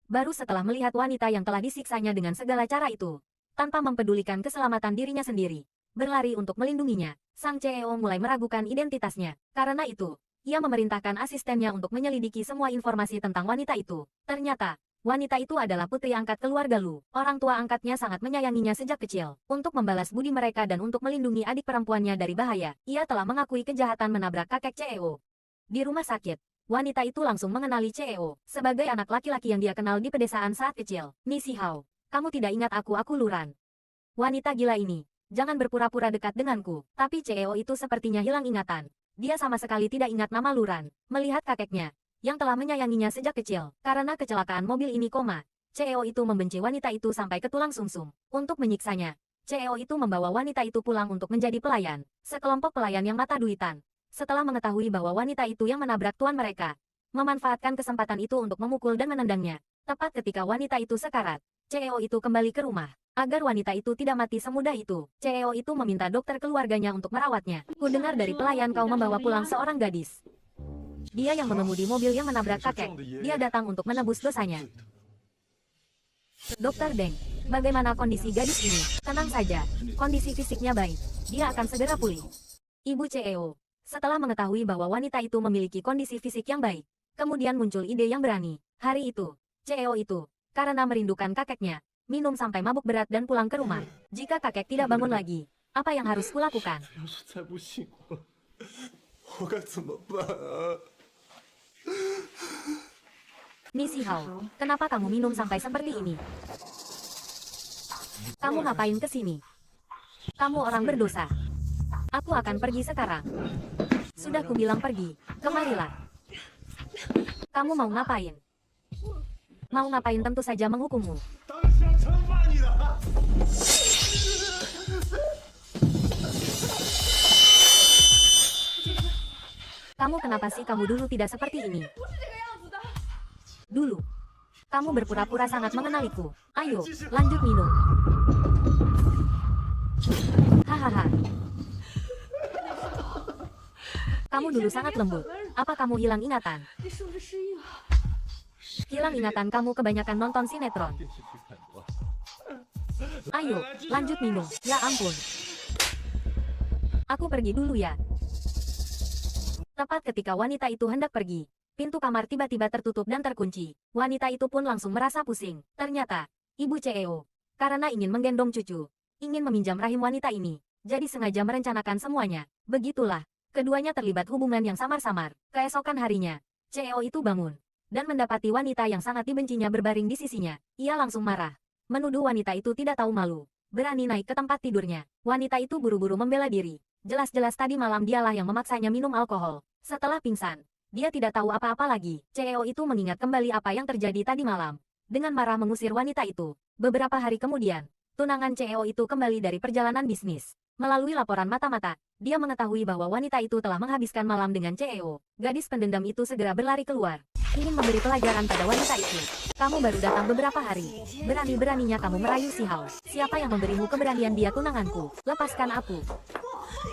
Baru setelah melihat wanita yang telah disiksanya dengan segala cara itu, tanpa mempedulikan keselamatan dirinya sendiri, berlari untuk melindunginya, Sang CEO mulai meragukan identitasnya. Karena itu, ia memerintahkan asistennya untuk menyelidiki semua informasi tentang wanita itu. Ternyata, wanita itu adalah putri angkat keluarga Lu. Orang tua angkatnya sangat menyayanginya sejak kecil. Untuk membalas budi mereka dan untuk melindungi adik perempuannya dari bahaya, ia telah mengakui kejahatan menabrak kakek CEO. Di rumah sakit, wanita itu langsung mengenali CEO sebagai anak laki-laki yang dia kenal di pedesaan saat kecil. Nisi Hao, kamu tidak ingat aku Luran. Wanita gila ini, jangan berpura-pura dekat denganku. Tapi CEO itu sepertinya hilang ingatan. Dia sama sekali tidak ingat nama Luran. Melihat kakeknya, yang telah menyayanginya sejak kecil, karena kecelakaan mobil ini koma, CEO itu membenci wanita itu sampai ke tulang sumsum. Untuk menyiksanya, CEO itu membawa wanita itu pulang untuk menjadi pelayan. Sekelompok pelayan yang mata duitan. Setelah mengetahui bahwa wanita itu yang menabrak tuan mereka, memanfaatkan kesempatan itu untuk memukul dan menendangnya. Tepat ketika wanita itu sekarat, CEO itu kembali ke rumah. Agar wanita itu tidak mati semudah itu, CEO itu meminta dokter keluarganya untuk merawatnya. Kudengar dari pelayan kau membawa pulang seorang gadis. Dia yang mengemudi mobil yang menabrak kakek. Dia datang untuk menebus dosanya. Dokter Deng, bagaimana kondisi gadis ini? Tenang saja, kondisi fisiknya baik. Dia akan segera pulih. Ibu CEO, setelah mengetahui bahwa wanita itu memiliki kondisi fisik yang baik, kemudian muncul ide yang berani. Hari itu, CEO itu, karena merindukan kakeknya, minum sampai mabuk berat dan pulang ke rumah. Jika kakek tidak bangun lagi, apa yang harus kulakukan? 要是再不醒过来，我该怎么办啊？ Nisi Hao, kenapa kamu minum sampai seperti ini? Kamu ngapain ke sini? Kamu orang berdosa. Aku akan pergi sekarang. Sudah kubilang pergi, kemarilah. Kamu mau ngapain? Mau ngapain tentu saja menghukummu. 当想惩罚你的。 Kamu kenapa sih kamu dulu tidak seperti ini? Dulu, kamu berpura-pura sangat mengenaliku. Ayo, lanjut minum. Hahaha. Kamu dulu sangat lembut. Apa kamu hilang ingatan? Hilang ingatan kamu kebanyakan nonton sinetron. Ayo, lanjut minum. Ya ampun. Aku pergi dulu ya. Tepat ketika wanita itu hendak pergi, pintu kamar tiba-tiba tertutup dan terkunci. Wanita itu pun langsung merasa pusing. Ternyata, ibu CEO, karena ingin menggendong cucu, ingin meminjam rahim wanita ini, jadi sengaja merencanakan semuanya. Begitulah, keduanya terlibat hubungan yang samar-samar. Keesokan harinya, CEO itu bangun, dan mendapati wanita yang sangat dibencinya berbaring di sisinya. Ia langsung marah, menuduh wanita itu tidak tahu malu, berani naik ke tempat tidurnya. Wanita itu buru-buru membela diri. Jelas-jelas tadi malam dialah yang memaksanya minum alkohol. Setelah pingsan, dia tidak tahu apa-apa lagi. CEO itu mengingat kembali apa yang terjadi tadi malam. Dengan marah mengusir wanita itu. Beberapa hari kemudian, tunangan CEO itu kembali dari perjalanan bisnis. Melalui laporan mata-mata, dia mengetahui bahwa wanita itu telah menghabiskan malam dengan CEO. Gadis pendendam itu segera berlari keluar, ingin memberi pelajaran pada wanita itu. Kamu baru datang beberapa hari. Berani-beraninya kamu merayu si Hao. Siapa yang memberimu keberanian dia tunanganku? Lepaskan aku.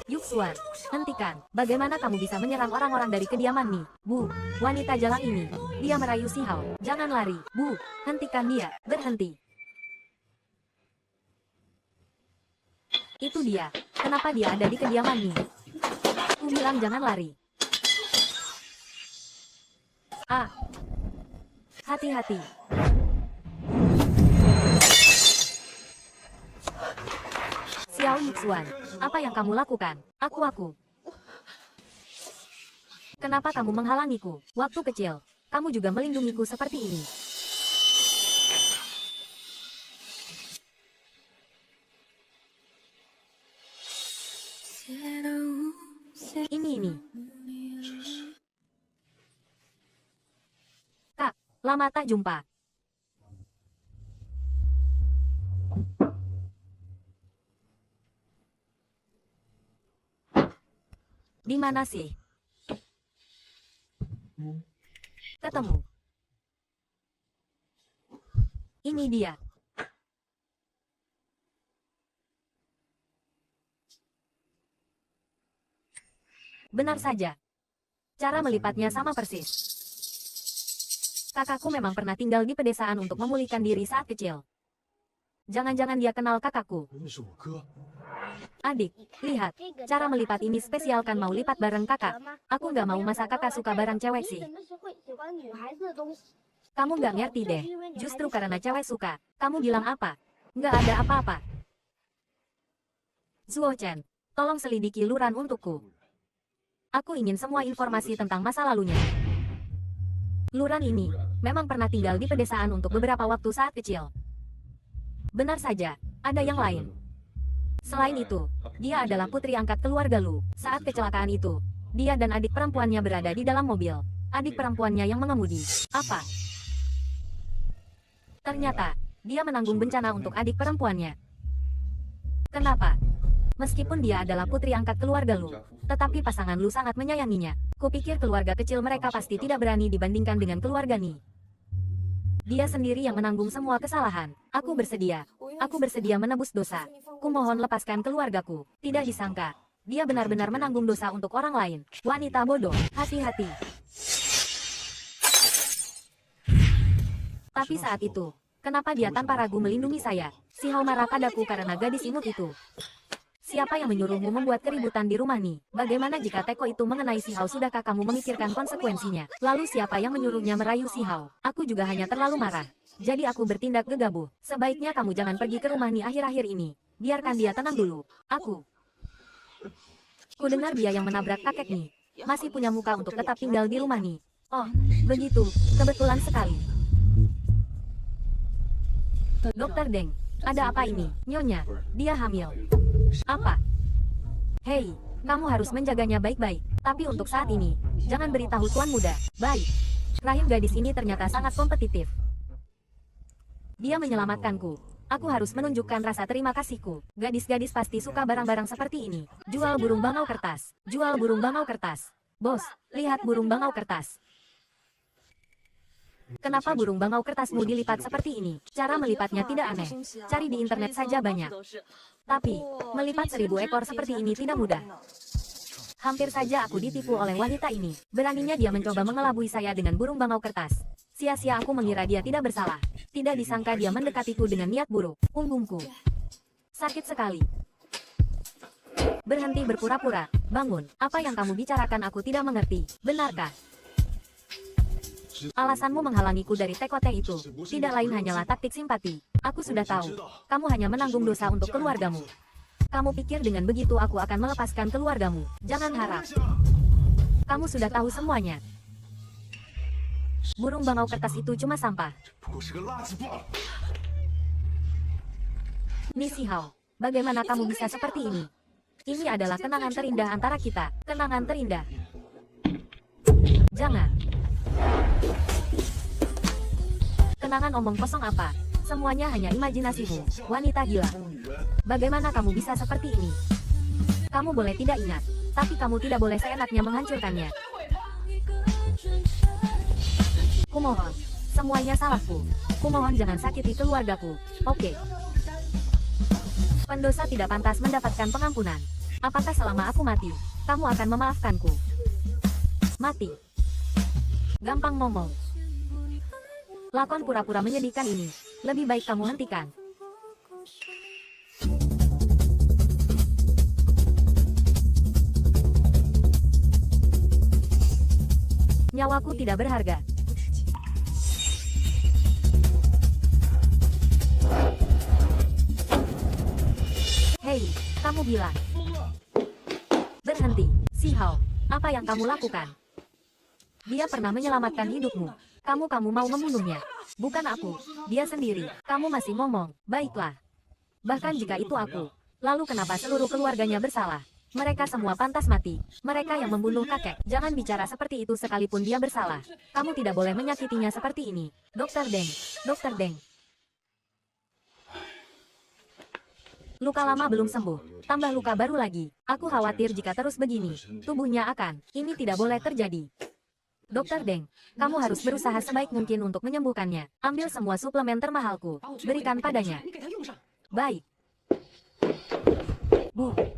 Yuxuan, hentikan. Bagaimana kamu bisa menyerang orang-orang dari kediaman nih? Bu, wanita jalang ini. Dia merayu si Hao. Jangan lari. Bu, hentikan dia. Berhenti. Itu dia. Kenapa dia ada di kediaman nih? Ku bilang jangan lari. Ah. Hati-hati. Xiao Yuxuan, apa yang kamu lakukan? Aku. Kenapa kamu menghalangiku? Waktu kecil, kamu juga melindungiku seperti ini. Ini. Kak, lama tak jumpa. Di mana sih? Ketemu. Ini dia. Benar saja. Cara melipatnya sama persis. Kakakku memang pernah tinggal di pedesaan untuk memulihkan diri saat kecil. Jangan-jangan dia kenal kakakku. 那是我哥。 Adik, lihat. Cara melipat ini spesial kan mau lipat bareng kakak. Aku nggak mau masa kakak suka barang cewek sih. Kamu nggak ngerti deh. Justru karena cewek suka. Kamu bilang apa? Nggak ada apa-apa. Zuo Chen, tolong selidiki Luran untukku. Aku ingin semua informasi tentang masa lalunya. Luran ini memang pernah tinggal di pedesaan untuk beberapa waktu saat kecil. Benar saja, ada yang lain. Selain itu, dia adalah putri angkat keluarga Lu. Saat kecelakaan itu, dia dan adik perempuannya berada di dalam mobil. Adik perempuannya yang mengemudi. Apa? Ternyata, dia menanggung bencana untuk adik perempuannya. Kenapa? Meskipun dia adalah putri angkat keluarga Lu, tetapi pasangan Lu sangat menyayanginya. Kupikir keluarga kecil mereka pasti tidak berani dibandingkan dengan keluarga Ni. Dia sendiri yang menanggung semua kesalahan. Aku bersedia. Aku bersedia menebus dosa. Kumohon lepaskan keluargaku. Tidak disangka. Dia benar-benar menanggung dosa untuk orang lain. Wanita bodoh. Hati-hati. Tapi saat itu, kenapa dia tanpa ragu melindungi saya? Si Hao marah padaku karena gadis imut itu. Siapa yang menyuruhmu membuat keributan di rumah Ni? Bagaimana jika teko itu mengenai si Hao? Sudahkah kamu memikirkan konsekuensinya? Lalu siapa yang menyuruhnya merayu si Hao? Aku juga hanya terlalu marah. Jadi aku bertindak gegabah. Sebaiknya kamu jangan pergi ke rumah Ni akhir-akhir ini. Biarkan dia tenang dulu. Aku. Kudengar dia yang menabrak kakek Ni. Masih punya muka untuk tetap tinggal di rumah Ni. Oh, begitu. Kebetulan sekali. Dokter Deng, ada apa ini? Nyonya, dia hamil. Apa? Hei, kamu harus menjaganya baik-baik. Tapi untuk saat ini, jangan beritahu tuan muda. Baik. Rahim gadis ini ternyata sangat kompetitif. Dia menyelamatkanku. Aku harus menunjukkan rasa terima kasihku. Gadis-gadis pasti suka barang-barang seperti ini. Jual burung bangau kertas. Jual burung bangau kertas. Bos, lihat burung bangau kertas. Kenapa burung bangau kertasmu dilipat seperti ini? Cara melipatnya tidak aneh. Cari di internet saja banyak. Tapi, melipat 1000 ekor seperti ini tidak mudah. Hampir saja aku ditipu oleh wanita ini. Beraninya dia mencoba mengelabui saya dengan burung bangau kertas. Sia-sia aku mengira dia tidak bersalah. Tidak disangka dia mendekatiku dengan niat buruk. Punggungku sakit sekali. Berhenti berpura-pura. Bangun. Apa yang kamu bicarakan aku tidak mengerti. Benarkah? Alasanmu menghalangiku dari tekote itu tidak lain hanyalah taktik simpati. Aku sudah tahu. Kamu hanya menanggung dosa untuk keluargamu. Kamu pikir dengan begitu aku akan melepaskan keluargamu? Jangan harap. Kamu sudah tahu semuanya. Burung bangau kertas itu cuma sampah. Ni Si Hao, bagaimana kamu bisa seperti ini? Ini adalah kenangan terindah antara kita. Kenangan terindah. Jangan. Kenangan omong kosong apa? Semuanya hanya imajinasimu, wanita gila. Bagaimana kamu bisa seperti ini? Kamu boleh tidak ingat, tapi kamu tidak boleh seenaknya menghancurkannya. Kumohon, semuanya salahku. Kumohon jangan sakiti keluargaku, oke? Pendosa tidak pantas mendapatkan pengampunan. Apakah selama aku mati, kamu akan memaafkanku? Mati. Gampang ngomong. Lakon pura-pura menyedihkan ini. Lebih baik kamu hentikan. Nyawaku tidak berharga. Hei, kamu gila. Berhenti, Si Hao. Apa yang kamu lakukan? Dia pernah menyelamatkan hidupmu. Kamu mau membunuhnya. Bukan aku. Dia sendiri. Kamu masih ngomong. Baiklah. Bahkan jika itu aku. Lalu kenapa seluruh keluarganya bersalah? Mereka semua pantas mati. Mereka yang membunuh kakek. Jangan bicara seperti itu sekalipun dia bersalah. Kamu tidak boleh menyakitinya seperti ini. Dokter Deng. Dokter Deng. Luka lama belum sembuh. Tambah luka baru lagi. Aku khawatir jika terus begini. Tubuhnya akan. Ini tidak boleh terjadi. Dokter Deng, kamu harus berusaha sebaik mungkin untuk menyembuhkannya. Ambil semua suplemen termahalku. Berikan padanya. Baik.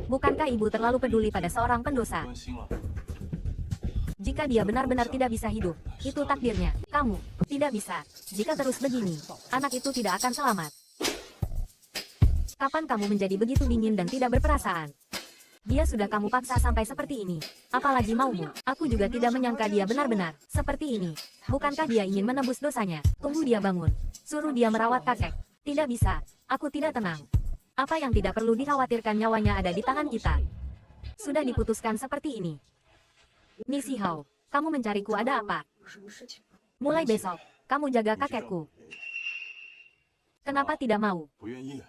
Bukankah ibu terlalu peduli pada seorang pendosa? Jika dia benar-benar tidak bisa hidup, itu takdirnya. Kamu tidak bisa. Jika terus begini, anak itu tidak akan selamat. Kapan kamu menjadi begitu dingin dan tidak berperasaan? Dia sudah kamu paksa sampai seperti ini. Apalagi maumu. Aku juga tidak menyangka dia benar-benar seperti ini. Bukankah dia ingin menebus dosanya? Tunggu dia bangun. Suruh dia merawat kakek. Tidak bisa. Aku tidak tenang. Apa yang tidak perlu dikhawatirkan nyawanya ada di tangan kita. Sudah diputuskan seperti ini. Ni Si Hao, kamu mencariku ada apa? Mulai besok, kamu jaga kakekku. Kenapa tidak mau? 不愿意。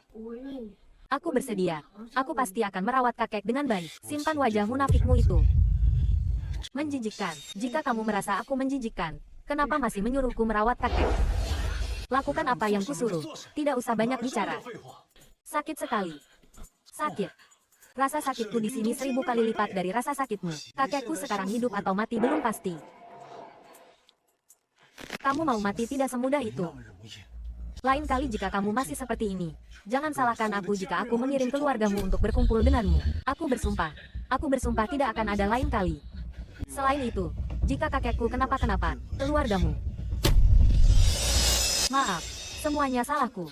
Aku bersedia. Aku pasti akan merawat kakek dengan baik. Simpan wajah munafikmu itu. Menjijikkan. Jika kamu merasa aku menjijikkan, kenapa masih menyuruhku merawat kakek? Lakukan apa yang kusuruh. Tidak usah banyak bicara. Sakit sekali. Sakit. Rasa sakitku di sini 1000 kali lipat dari rasa sakitmu. Kakekku sekarang hidup atau mati belum pasti. Kamu mau mati tidak semudah itu. Lain kali jika kamu masih seperti ini, jangan salahkan aku jika aku mengirim keluargamu untuk berkumpul denganmu. Aku bersumpah tidak akan ada lain kali. Selain itu, jika kakekku kenapa-kenapa, keluargamu. Maaf, semuanya salahku.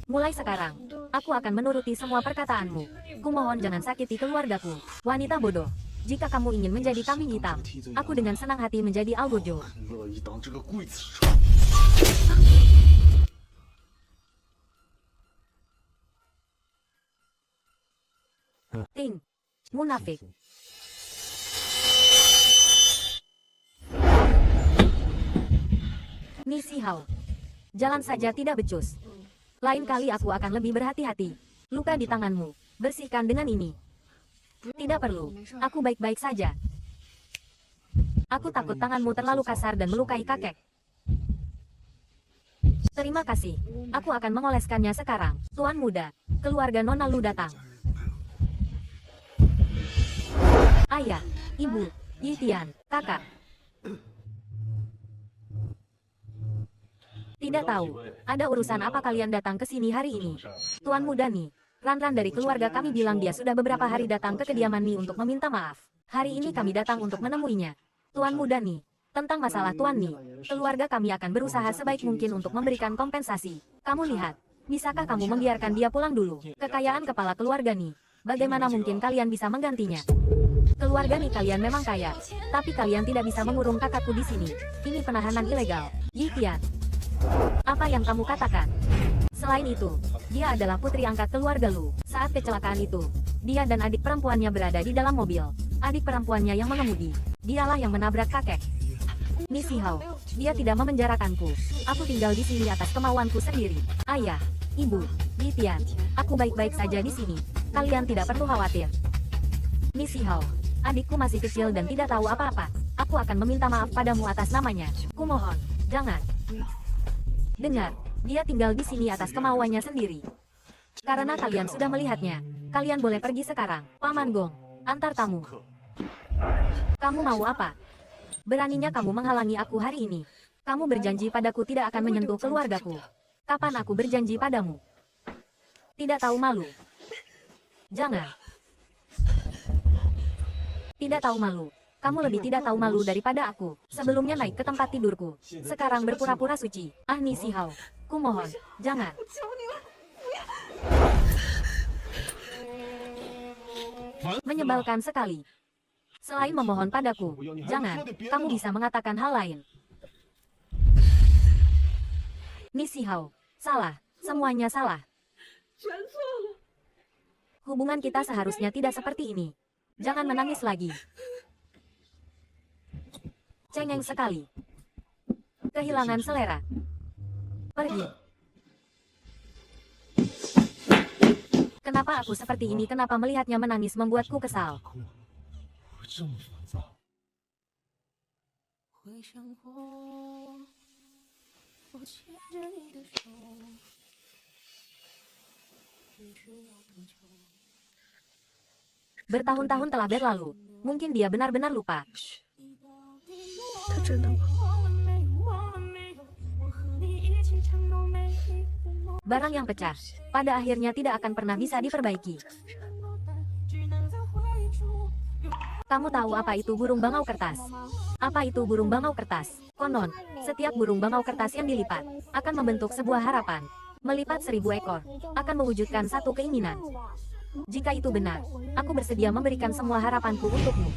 Mulai sekarang, aku akan menuruti semua perkataanmu. Kumohon jangan sakiti keluargaku. Wanita bodoh, jika kamu ingin menjadi kambing hitam, aku dengan senang hati menjadi algojo. 乐意当这个刽子手。 Ting. Munafik. Ni Si Hao. Jalan saja tidak becus. Lain kali aku akan lebih berhati-hati. Luka di tanganmu. Bersihkan dengan ini. Tidak perlu. Aku baik-baik saja. Aku takut tanganmu terlalu kasar dan melukai kakek. Terima kasih. Aku akan mengoleskannya sekarang. Tuan muda, keluarga Nona Lu datang. Ayah, ibu, Yitian, kakak. Tidak tahu, ada urusan apa kalian datang ke sini hari ini? Tuan muda nih, Ran-Ran dari keluarga kami bilang dia sudah beberapa hari datang ke kediaman Ni untuk meminta maaf. Hari ini kami datang untuk menemuinya. Tuan muda nih, tentang masalah Tuan Ni, keluarga kami akan berusaha sebaik mungkin untuk memberikan kompensasi. Kamu lihat, bisakah kamu membiarkan dia pulang dulu? Kekayaan kepala keluarga Ni, bagaimana mungkin kalian bisa menggantinya? Keluarga Ni kalian memang kaya, tapi kalian tidak bisa mengurung kakakku di sini. Ini penahanan ilegal. Yitian, apa yang kamu katakan? Selain itu, dia adalah putri angkat keluarga Lu. Saat kecelakaan itu, dia dan adik perempuannya berada di dalam mobil. Adik perempuannya yang mengemudi. Dialah yang menabrak kakek. Ni Si Hao, dia tidak memenjarakanku. Aku tinggal di sini atas kemauanku sendiri. Ayah, ibu, Yitian, aku baik-baik saja di sini. Kalian tidak perlu khawatir. Ni Si Hao, adikku masih kecil dan tidak tahu apa-apa. Aku akan meminta maaf padamu atas namanya. Kumohon, jangan. Dengar, dia tinggal di sini atas kemauannya sendiri. Karena kalian sudah melihatnya, kalian boleh pergi sekarang. Paman Gong, antar tamu. Kamu mau apa? Beraninya kamu menghalangi aku hari ini. Kamu berjanji padaku tidak akan menyentuh keluargaku. Kapan aku berjanji padamu? Tidak tahu malu. Jangan. Tidak tahu malu. Kamu lebih tidak tahu malu daripada aku. Sebelumnya naik ke tempat tidurku. Sekarang berpura-pura suci. Ah Ni Si Hao, kumohon, jangan. Menyebalkan sekali. Selain memohon padaku, jangan, kamu bisa mengatakan hal lain. Ni Si Hao, salah. Semuanya salah. Hubungan kita seharusnya tidak seperti ini. Jangan menangis lagi. Cengeng sekali. Kehilangan selera. Pergi. Kenapa aku seperti ini? Kenapa melihatnya menangis membuatku kesal? 会这么烦躁？ Bertahun-tahun telah berlalu. Mungkin dia benar-benar lupa. 他真的吗？ Barang yang pecah, pada akhirnya tidak akan pernah bisa diperbaiki. Kamu tahu apa itu burung bangau kertas? Apa itu burung bangau kertas? Konon, setiap burung bangau kertas yang dilipat akan membentuk sebuah harapan. Melipat 1000 ekor akan mewujudkan satu keinginan. Jika itu benar, aku bersedia memberikan semua harapanku untukmu.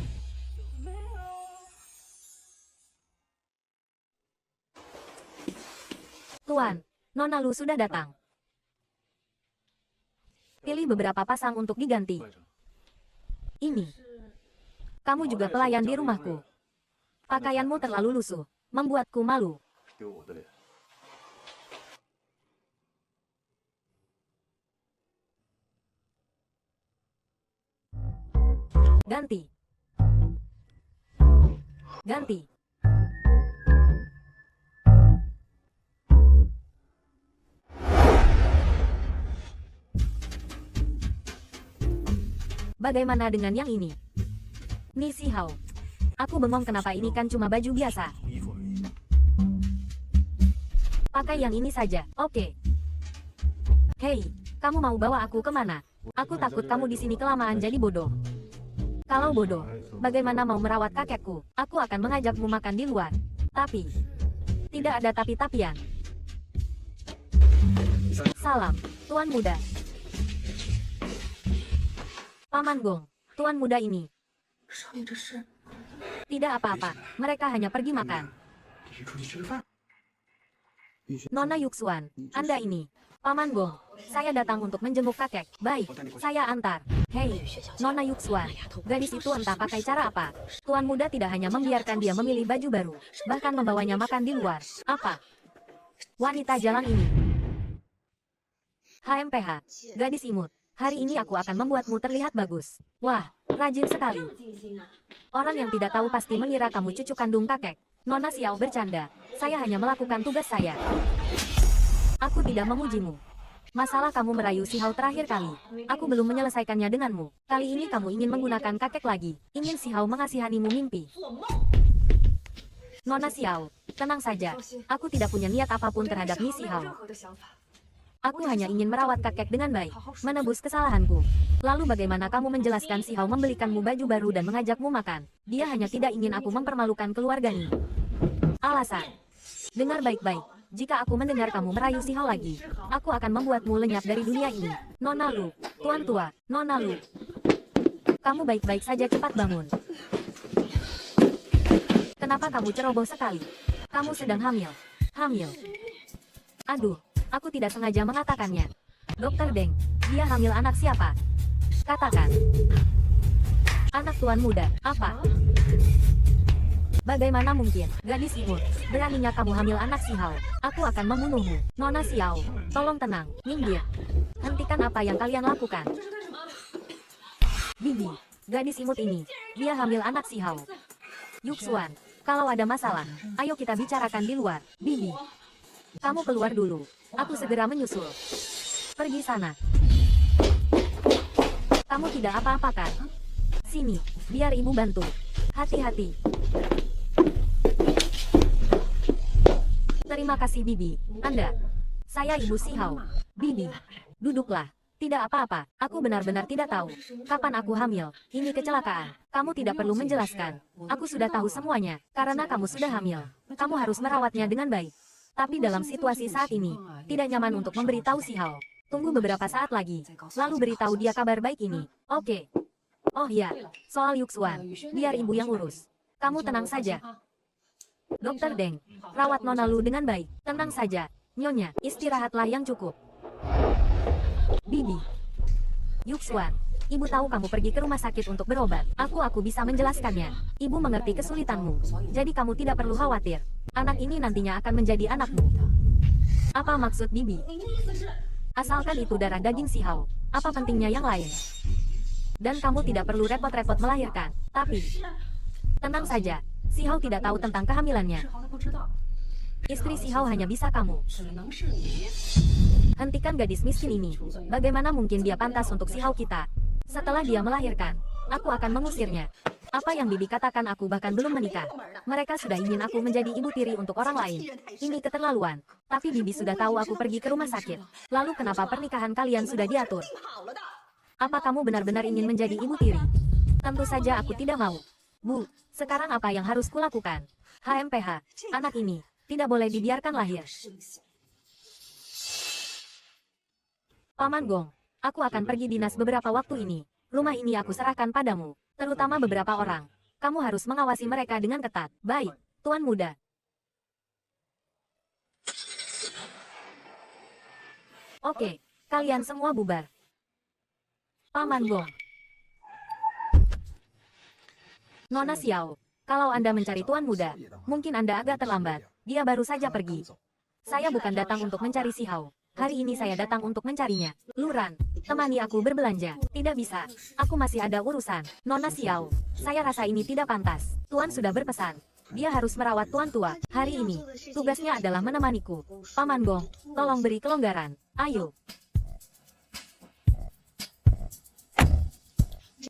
Tuan, Nona Lu sudah datang. Pilih beberapa pasang untuk diganti. Ini. Kamu juga pelayan di rumahku. Pakaianmu terlalu lusuh, membuatku malu. Ganti. Ganti. Bagaimana dengan yang ini? Ni Si Hao. Aku bengong kenapa ini kan cuma baju biasa. Pakai yang ini saja, oke. Hei, kamu mau bawa aku kemana? Aku takut kamu di sini kelamaan jadi bodoh. Kalau bodoh, bagaimana mau merawat kakekku? Aku akan mengajakmu makan di luar. Tapi, tidak ada tapi-tapian. Salam, Tuan Muda. Paman Gong, Tuan Muda ini. Tidak apa-apa, mereka hanya pergi makan. Nona Yuxuan, Anda ini. Paman Gong, saya datang untuk menjenguk kakek. Baik, saya antar. Hei, Nona Yuxuan, gadis itu entah pakai cara apa. Tuan Muda tidak hanya membiarkan dia memilih baju baru, bahkan membawanya makan di luar. Apa? Wanita jalan ini. HMPH, gadis imut. Hari ini aku akan membuatmu terlihat bagus. Wah, rajin sekali. Orang yang tidak tahu pasti mengira kamu cucu kandung kakek. Nona Xiao bercanda. Saya hanya melakukan tugas saya. Aku tidak memujimu. Masalah kamu merayu Si Hao terakhir kali. Aku belum menyelesaikannya denganmu. Kali ini kamu ingin menggunakan kakek lagi. Ingin Si Hao mengasihanimu mimpi. Nona Xiao, tenang saja. Aku tidak punya niat apapun terhadap Ni Si Hao. Aku hanya ingin merawat kakek dengan baik, menebus kesalahanku. Lalu bagaimana kamu menjelaskan Si Hao membelikanmu baju baru dan mengajakmu makan? Dia hanya tidak ingin aku mempermalukan keluarganya. Alasan. Dengar baik-baik. Jika aku mendengar kamu merayu Si Hao lagi, aku akan membuatmu lenyap dari dunia ini. Nona Lu, Tuan Tua, Nona Lu. Kamu baik-baik saja, cepat bangun. Kenapa kamu ceroboh sekali? Kamu sedang hamil. Hamil. Aduh. Aku tidak sengaja mengatakannya. Dokter Deng, dia hamil anak siapa? Katakan. Anak Tuan Muda, apa? Bagaimana mungkin, gadis imut, beraninya kamu hamil anak Si Hao? Aku akan membunuhmu. Nona Xiao, tolong tenang, minggir. Hentikan apa yang kalian lakukan. Bibi, gadis imut ini, dia hamil anak Si Hao. Yuxuan, kalau ada masalah, ayo kita bicarakan di luar. Bibi, kamu keluar dulu. Aku segera menyusul. Pergi sana. Kamu tidak apa-apa kan? Sini, biar ibu bantu. Hati-hati. Terima kasih Bibi. Anda. Saya Ibu Si Hao. Bibi, duduklah. Tidak apa-apa. Aku benar-benar tidak tahu. Kapan aku hamil? Ini kecelakaan. Kamu tidak perlu menjelaskan. Aku sudah tahu semuanya. Karena kamu sudah hamil. Kamu harus merawatnya dengan baik. Tapi dalam situasi saat ini, tidak nyaman untuk memberitahu Si Hao. Tunggu beberapa saat lagi, lalu beritahu dia kabar baik ini. Oke. Oh ya, soal Yuxuan, biar ibu yang urus. Kamu tenang saja. Dokter Deng, rawat Nona Lu dengan baik. Tenang saja, Nyonya, istirahatlah yang cukup. Bibi. Yuxuan, ibu tahu kamu pergi ke rumah sakit untuk berobat. Aku bisa menjelaskannya. Ibu mengerti kesulitanmu. Jadi kamu tidak perlu khawatir. Anak ini nantinya akan menjadi anakmu. Apa maksud Bibi? Asalkan itu darah daging Si Hao. Apa pentingnya yang lain? Dan kamu tidak perlu repot-repot melahirkan. Tapi, tenang saja. Si Hao tidak tahu tentang kehamilannya. Istri Si Hao hanya bisa kamu. Hentikan gadis miskin ini. Bagaimana mungkin dia pantas untuk Si Hao kita? Setelah dia melahirkan, aku akan mengusirnya. Apa yang Bibi katakan, aku bahkan belum menikah. Mereka sudah ingin aku menjadi ibu tiri untuk orang lain. Ini keterlaluan. Tapi Bibi sudah tahu aku pergi ke rumah sakit. Lalu kenapa pernikahan kalian sudah diatur? Apa kamu benar-benar ingin menjadi ibu tiri? Tentu saja aku tidak mau. Bu, sekarang apa yang harus kulakukan? HMPH, anak ini tidak boleh dibiarkan lahir. Paman Gong, aku akan pergi dinas beberapa waktu ini. Rumah ini aku serahkan padamu, terutama beberapa orang. Kamu harus mengawasi mereka dengan ketat. Baik, Tuan Muda. Oke, kalian semua bubar. Paman Gong. Nona Xiao, kalau Anda mencari Tuan Muda, mungkin Anda agak terlambat. Dia baru saja pergi. Saya bukan datang untuk mencari Xiao. Hari ini saya datang untuk mencarinya. Luran, temani aku berbelanja. Tidak bisa, aku masih ada urusan. Nona Xiao, saya rasa ini tidak pantas. Tuan sudah berpesan. Dia harus merawat tuan tua. Hari ini, tugasnya adalah menemaniku. Paman Gong, tolong beri kelonggaran. Ayo.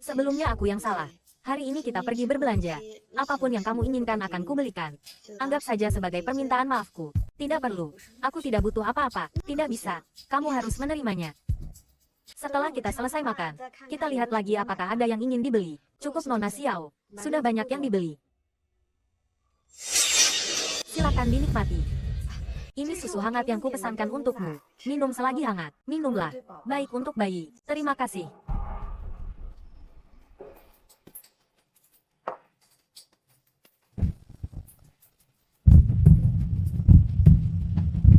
Sebelumnya aku yang salah. Hari ini kita pergi berbelanja. Apapun yang kamu inginkan akan kubelikan. Anggap saja sebagai permintaan maafku. Tidak perlu. Aku tidak butuh apa-apa. Tidak bisa. Kamu harus menerimanya. Setelah kita selesai makan, kita lihat lagi apakah ada yang ingin dibeli. Cukup Nona Xiao. Sudah banyak yang dibeli. Silakan dinikmati. Ini susu hangat yang kupesankan untukmu. Minum selagi hangat. Minumlah. Baik untuk bayi. Terima kasih.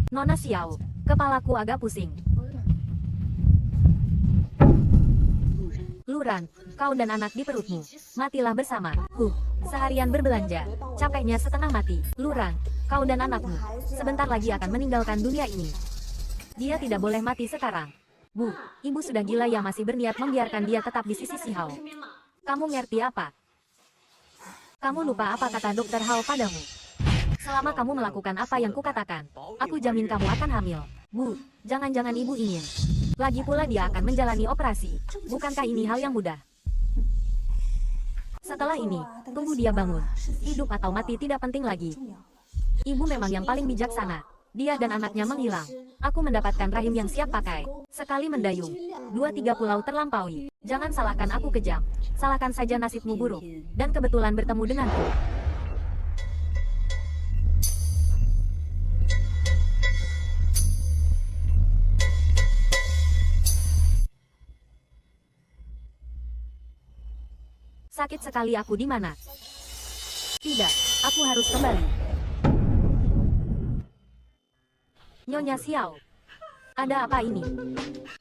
Nona Xiao, kepalaku agak pusing. Luran, kau dan anak di perutmu, matilah bersama. Seharian berbelanja, capeknya setengah mati. Luran, kau dan anakmu, sebentar lagi akan meninggalkan dunia ini. Dia tidak boleh mati sekarang. Bu, ibu sudah gila yang masih berniat membiarkan dia tetap di sisi si Hao. Kamu ngerti apa? Kamu lupa apa kata dokter Hao padamu? Selama kamu melakukan apa yang kukatakan, aku jamin kamu akan hamil. Bu, jangan-jangan ibu ingin. Lagi pula dia akan menjalani operasi. Bukankah ini hal yang mudah? Setelah ini, tunggu dia bangun. Hidup atau mati tidak penting lagi. Ibu memang yang paling bijaksana. Dia dan anaknya menghilang. Aku mendapatkan rahim yang siap pakai. Sekali mendayung, 2-3 pulau terlampaui. Jangan salahkan aku kejam. Salahkan saja nasibmu buruk. Dan kebetulan bertemu denganku. Sakit sekali aku di mana? Tidak, aku harus kembali. Nyonya Xiao. Ada apa ini?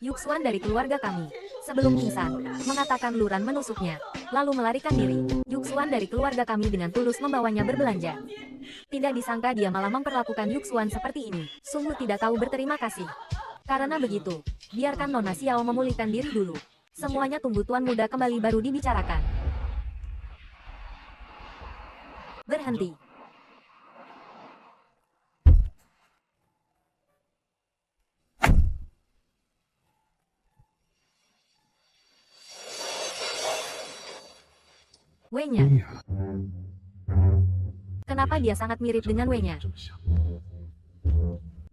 Yuxuan dari keluarga kami, sebelum pingsan, mengatakan Luran menusuknya, lalu melarikan diri. Yuxuan dari keluarga kami dengan tulus membawanya berbelanja. Tidak disangka dia malah memperlakukan Yuxuan seperti ini. Sungguh tidak tahu berterima kasih. Karena begitu, biarkan Nona Xiao memulihkan diri dulu. Semuanya tunggu Tuan Muda kembali baru dibicarakan. Berhenti. Wei-nya. Kenapa dia sangat mirip dengan Wei-nya?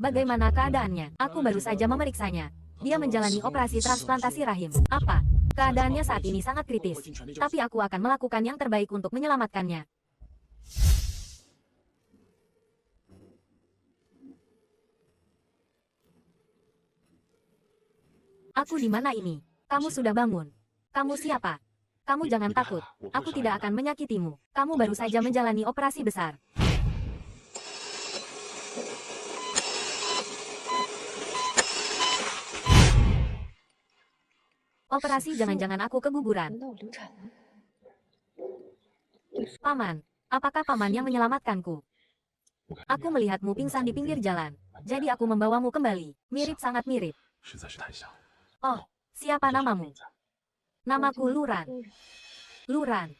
Bagaimana keadaannya? Aku baru saja memeriksanya. Dia menjalani operasi transplantasi rahim. Apa? Keadaannya saat ini sangat kritis. Tapi aku akan melakukan yang terbaik untuk menyelamatkannya. Aku di mana ini? Kamu sudah bangun. Kamu siapa? Kamu jangan takut. Aku tidak akan menyakitimu. Kamu baru saja menjalani operasi besar. Operasi jangan-jangan aku keguguran. Paman, apakah paman yang menyelamatkanku? Aku melihatmu pingsan di pinggir jalan. Jadi aku membawamu kembali. Mirip sangat mirip. Oh, siapa namamu? Namaku Luran. Luran.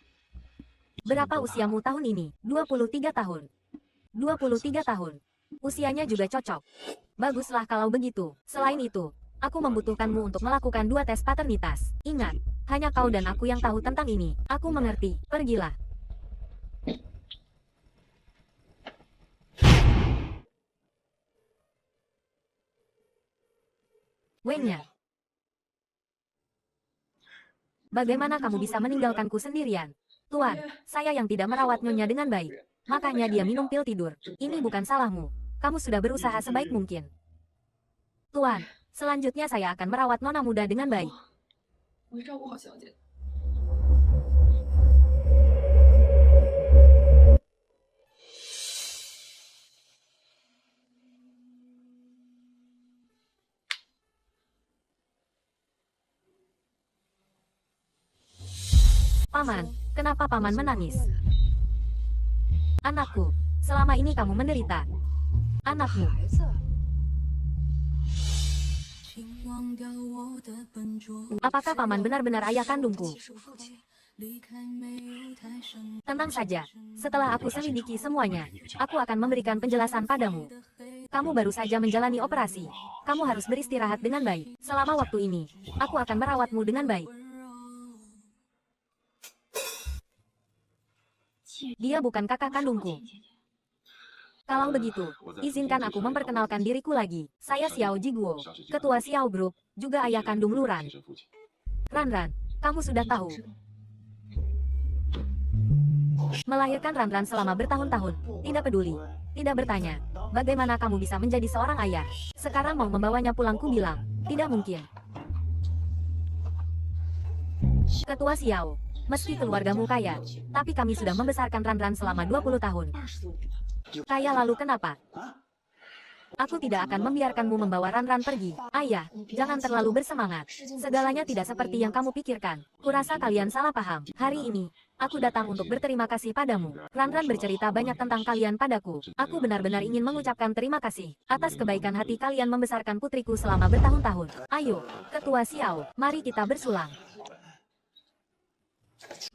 Berapa usiamu tahun ini? 23 tahun. 23 tahun. Usianya juga cocok. Baguslah kalau begitu. Selain itu, aku membutuhkanmu untuk melakukan 2 tes paternitas. Ingat, hanya kau dan aku yang tahu tentang ini. Aku mengerti. Pergilah. Wei-nya. Bagaimana kamu bisa meninggalkanku sendirian? Tuan, saya yang tidak merawat nyonya dengan baik. Makanya dia minum pil tidur. Ini bukan salahmu. Kamu sudah berusaha sebaik mungkin. Tuan, selanjutnya saya akan merawat nona muda dengan baik. 我会照顾好小姐的。 Paman, kenapa paman menangis? Anakku, selama ini kamu menderita. Anakmu. Apakah paman benar-benar ayah kandungku? Tenang saja, setelah aku selidiki semuanya, aku akan memberikan penjelasan padamu. Kamu baru saja menjalani operasi. Kamu harus beristirahat dengan baik. Selama waktu ini, aku akan merawatmu dengan baik. Dia bukan kakak kandungku. Kalau begitu, izinkan aku memperkenalkan diriku lagi. Saya Xiao Jiguo, ketua Xiao Group, juga ayah kandung Luran. Ranran, kamu sudah tahu. Melahirkan Ranran selama bertahun-tahun, tidak peduli, tidak bertanya. Bagaimana kamu bisa menjadi seorang ayah? Sekarang mau membawanya pulang, ku bilang, tidak mungkin. Ketua Xiao, meski keluargamu kaya, tapi kami sudah membesarkan Ranran selama 20 tahun. Kaya lalu kenapa? Aku tidak akan membiarkanmu membawa Ranran pergi. Ayah, jangan terlalu bersemangat. Segalanya tidak seperti yang kamu pikirkan. Kurasa kalian salah paham. Hari ini, aku datang untuk berterima kasih padamu. Ranran bercerita banyak tentang kalian padaku. Aku benar-benar ingin mengucapkan terima kasih atas kebaikan hati kalian membesarkan putriku selama bertahun-tahun. Ayo, Ketua Xiao, mari kita bersulang.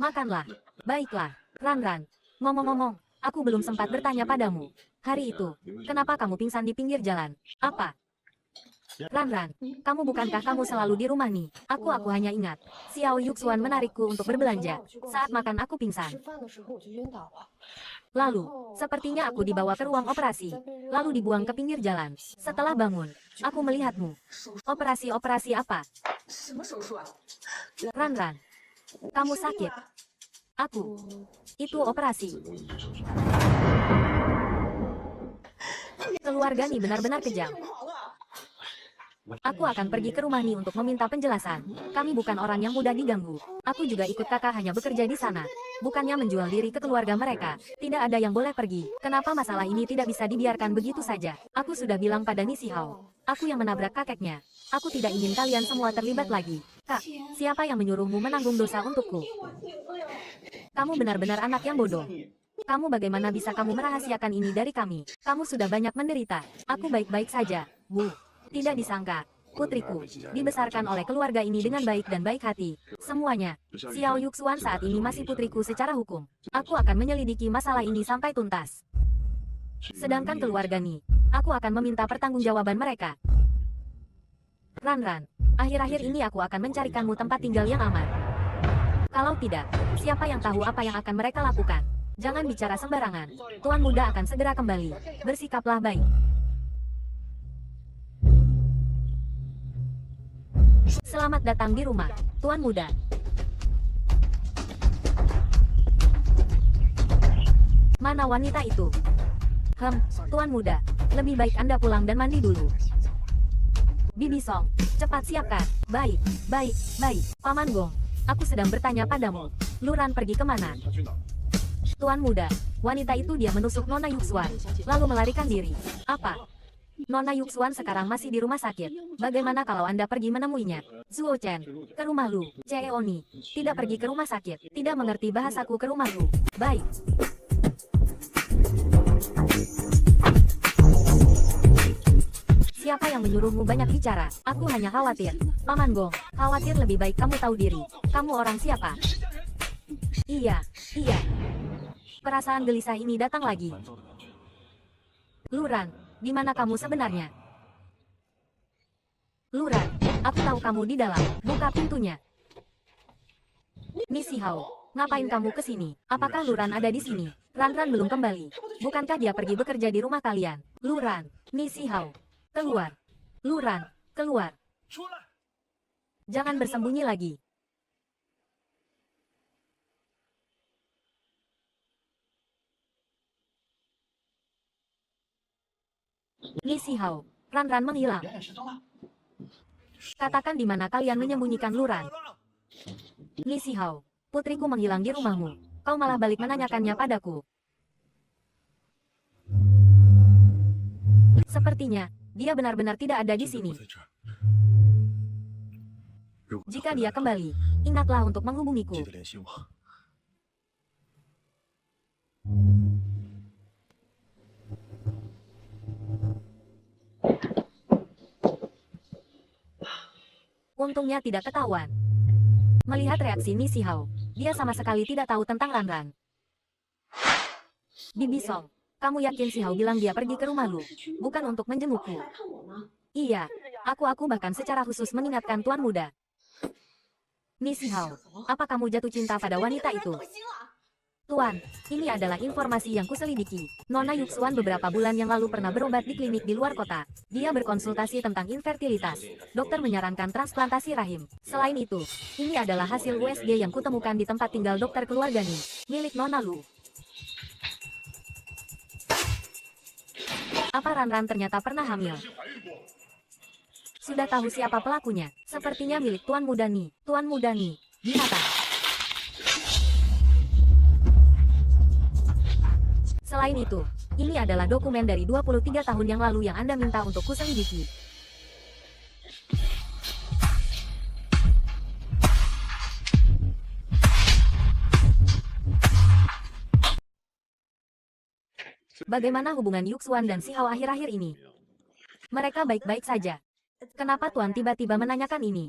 Makanlah. Baiklah, Ranran. Ngomong-ngomong, aku belum sempat bertanya padamu. Hari itu, kenapa kamu pingsan di pinggir jalan? Apa? Ranran, kamu bukankah kamu selalu di rumah nih? Aku hanya ingat, Xiao Yuxuan menarikku untuk berbelanja. Saat makan aku pingsan. Lalu, sepertinya aku dibawa ke ruang operasi, lalu dibuang ke pinggir jalan. Setelah bangun, aku melihatmu. Operasi apa? Ranran, kamu sakit. Aku. Itu operasi. Keluarga Ni benar-benar kejam. Aku akan pergi ke rumah Ni untuk meminta penjelasan. Kami bukan orang yang mudah diganggu. Aku juga ikut kakak hanya bekerja di sana. Bukannya menjual diri ke keluarga mereka. Tidak ada yang boleh pergi. Kenapa masalah ini tidak bisa dibiarkan begitu saja? Aku sudah bilang pada Ni Xihao. Aku yang menabrak kakeknya. Aku tidak ingin kalian semua terlibat lagi. Kak, siapa yang menyuruhmu menanggung dosa untukku? Kamu benar-benar anak yang bodoh. Kamu bagaimana bisa kamu merahasiakan ini dari kami? Kamu sudah banyak menderita. Aku baik-baik saja. Bu, tidak disangka. Putriku, dibesarkan oleh keluarga ini dengan baik dan baik hati. Semuanya. Xiao Yuxuan saat ini masih putriku secara hukum. Aku akan menyelidiki masalah ini sampai tuntas. Sedangkan keluarga Ni, aku akan meminta pertanggungjawaban mereka. Ranran, akhir-akhir ini aku akan mencarikanmu tempat tinggal yang aman. Kalau tidak, siapa yang tahu apa yang akan mereka lakukan? Jangan bicara sembarangan. Tuan muda akan segera kembali. Bersikaplah baik. Selamat datang di rumah, Tuan muda. Mana wanita itu? Tuan muda, lebih baik Anda pulang dan mandi dulu. Bibi Song, cepat siapkan. Baik. Paman Gong, aku sedang bertanya padamu. Luran pergi kemana? Tuan muda, wanita itu dia menusuk Nona Yuxuan, lalu melarikan diri. Apa? Nona Yuxuan sekarang masih di rumah sakit. Bagaimana kalau Anda pergi menemuinya? Zuo Chen, ke rumah Lu. Ceoni, tidak pergi ke rumah sakit. Tidak mengerti bahasaku ke rumah Lu. Baik. Siapa yang menyuruhmu banyak bicara? Aku hanya khawatir. Paman Gong, khawatir lebih baik kamu tahu diri. Kamu orang siapa? Iya. Perasaan gelisah ini datang lagi. Luran, di mana kamu sebenarnya? Luran, aku tahu kamu di dalam. Buka pintunya. Ni Xihao, ngapain kamu ke sini? Apakah Luran ada di sini? Ranran belum kembali. Bukankah dia pergi bekerja di rumah kalian? Luran, Ni Xihao, keluar. Luran, keluar. Jangan bersembunyi lagi. Li Hao, Ran menghilang. 表演失踪了。 Katakan di mana kalian menyembunyikan Luran. Li Hao, putriku menghilang di rumahmu. Kau malah balik menanyakannya padaku. Sepertinya, dia benar-benar tidak ada di 真的 sini. 不在这儿。如果他 Jika 回 dia 来了， kembali, ingatlah untuk menghubungiku. 记得联系我。 Untungnya tidak ketahuan. Melihat reaksi Ni Hao, dia sama sekali tidak tahu tentang Ran. Bibi Song, kamu yakin Hao bilang dia pergi ke rumah lu, bukan untuk menjengukku? 来看我吗？ Iya, aku bahkan secara khusus mengingatkan tuan muda. Ni Hao, apa kamu jatuh cinta pada wanita itu? 动心了。 Tuan, ini adalah informasi yang kuselidiki. Nona Yuxuan beberapa bulan yang lalu pernah berobat di klinik di luar kota. Dia berkonsultasi tentang infertilitas. Dokter menyarankan transplantasi rahim. Selain itu, ini adalah hasil USG yang kutemukan di tempat tinggal dokter keluarga Ni, milik Nona Lu. Apa Ran ternyata pernah hamil? Sudah tahu siapa pelakunya? Sepertinya milik Tuan Muda Ni. Tuan Muda Ni, binatang. Selain itu, ini adalah dokumen dari 23 tahun yang lalu yang Anda minta untuk kuselidiki. Bagaimana hubungan Yuxuan dan Hao akhir-akhir ini? Mereka baik-baik saja. Kenapa Tuan tiba-tiba menanyakan ini?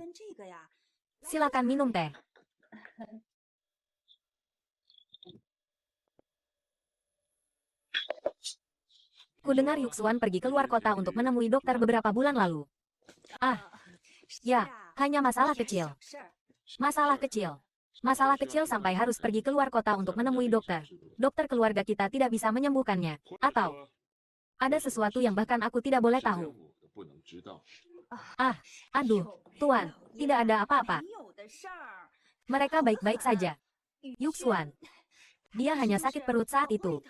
Silakan minum teh. Kudengar Yuxuan pergi keluar kota untuk menemui dokter beberapa bulan lalu. Ah, ya, hanya masalah kecil. Masalah kecil. Masalah kecil sampai harus pergi keluar kota untuk menemui dokter. Dokter keluarga kita tidak bisa menyembuhkannya. Atau, ada sesuatu yang bahkan aku tidak boleh tahu. Ah, aduh, Tuan, tidak ada apa-apa. Mereka baik-baik saja. Yuxuan. Dia hanya sakit perut saat itu.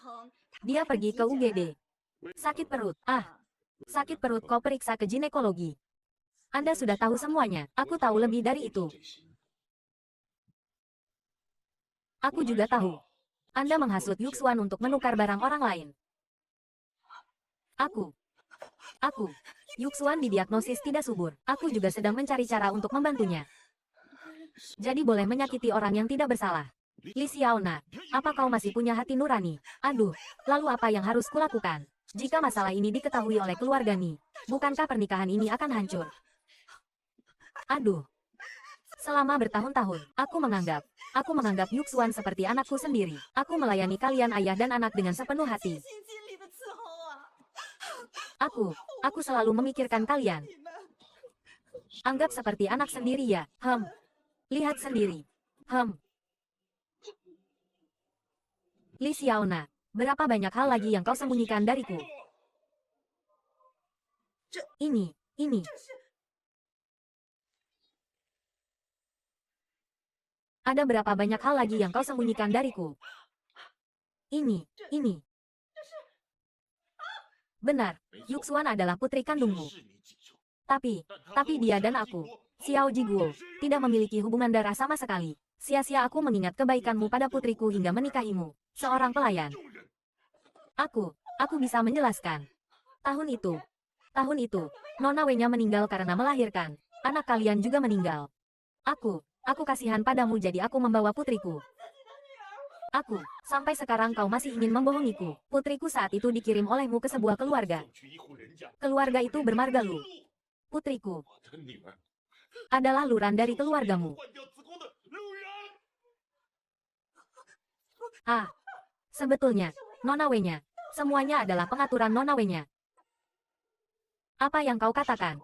Dia pergi ke UGD. Sakit perut. Ah, sakit perut kau periksa ke ginekologi. Anda sudah tahu semuanya. Aku tahu lebih dari itu. Aku juga tahu. Anda menghasut Yuxuan untuk menukar barang orang lain. Aku. Yuxuan didiagnosis tidak subur. Aku juga sedang mencari cara untuk membantunya. Jadi boleh menyakiti orang yang tidak bersalah. Li Xiaona, apa kau masih punya hati nurani? Aduh, lalu apa yang harus kulakukan? Jika masalah ini diketahui oleh keluarga Ni, bukankah pernikahan ini akan hancur? Aduh. Selama bertahun-tahun, aku menganggap Yuxuan seperti anakku sendiri. Aku melayani kalian ayah dan anak dengan sepenuh hati. Aku selalu memikirkan kalian. Anggap seperti anak sendiri ya. Lihat sendiri. Li Xiaona, berapa banyak hal lagi yang kau sembunyikan dariku? Ini. Ada berapa banyak hal lagi yang kau sembunyikan dariku? Ini. Benar, Yuxuan adalah putri kandungmu. Tapi dia dan aku, Xiao Jiguo, tidak memiliki hubungan darah sama sekali. Sia-sia aku mengingat kebaikanmu pada putriku hingga menikahimu, seorang pelayan. Aku bisa menjelaskan. Tahun itu, Nona Wei-nya meninggal karena melahirkan. Anak kalian juga meninggal. Aku kasihan padamu jadi aku membawa putriku. Sampai sekarang kau masih ingin membohongiku. Putriku saat itu dikirim olehmu ke sebuah keluarga. Keluarga itu bermarga Lu. Putriku adalah Luran dari keluargamu. Ah, sebetulnya, Nona Wei-nya. Semuanya adalah pengaturan Nona Wei-nya. Apa yang kau katakan?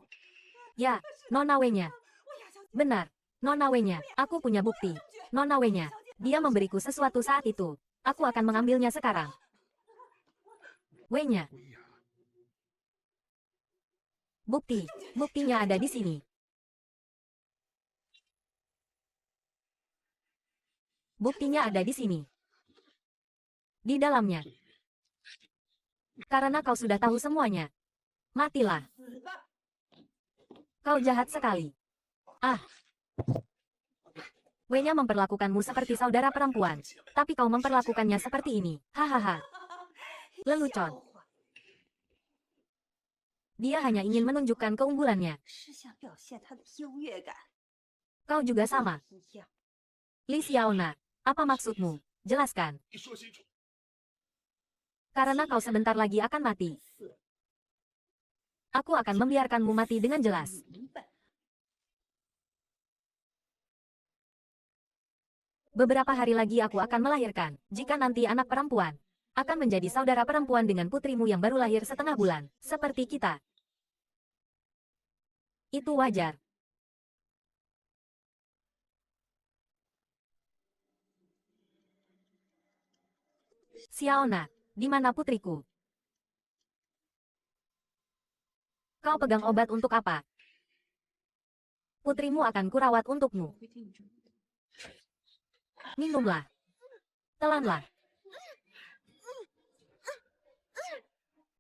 Ya, Nona Wei-nya. Benar, Nona Wei-nya. Aku punya bukti. Nona Wei-nya. Dia memberiku sesuatu saat itu. Aku akan mengambilnya sekarang. Wei-nya. Buktinya ada di sini. Buktinya ada di sini. Di dalamnya. Karena kau sudah tahu semuanya. Matilah. Kau jahat sekali. Ah. Wei-nya memperlakukanmu seperti saudara perempuan. Tapi kau memperlakukannya seperti ini. Hahaha. Lelucon. Dia hanya ingin menunjukkan keunggulannya. Kau juga sama. Li Xiaona, apa maksudmu? Jelaskan. 你说清楚。 Karena kau sebentar lagi akan mati. Aku akan membiarkanmu mati dengan jelas. Beberapa hari lagi aku akan melahirkan. Jika nanti anak perempuan akan menjadi saudara perempuan dengan putrimu yang baru lahir setengah bulan, seperti kita. Itu wajar. Xiaona, di mana putriku? Kau pegang obat untuk apa? Putrimu akan kurawat untukmu. 我会听你这么说。 Minumlah. Telanlah.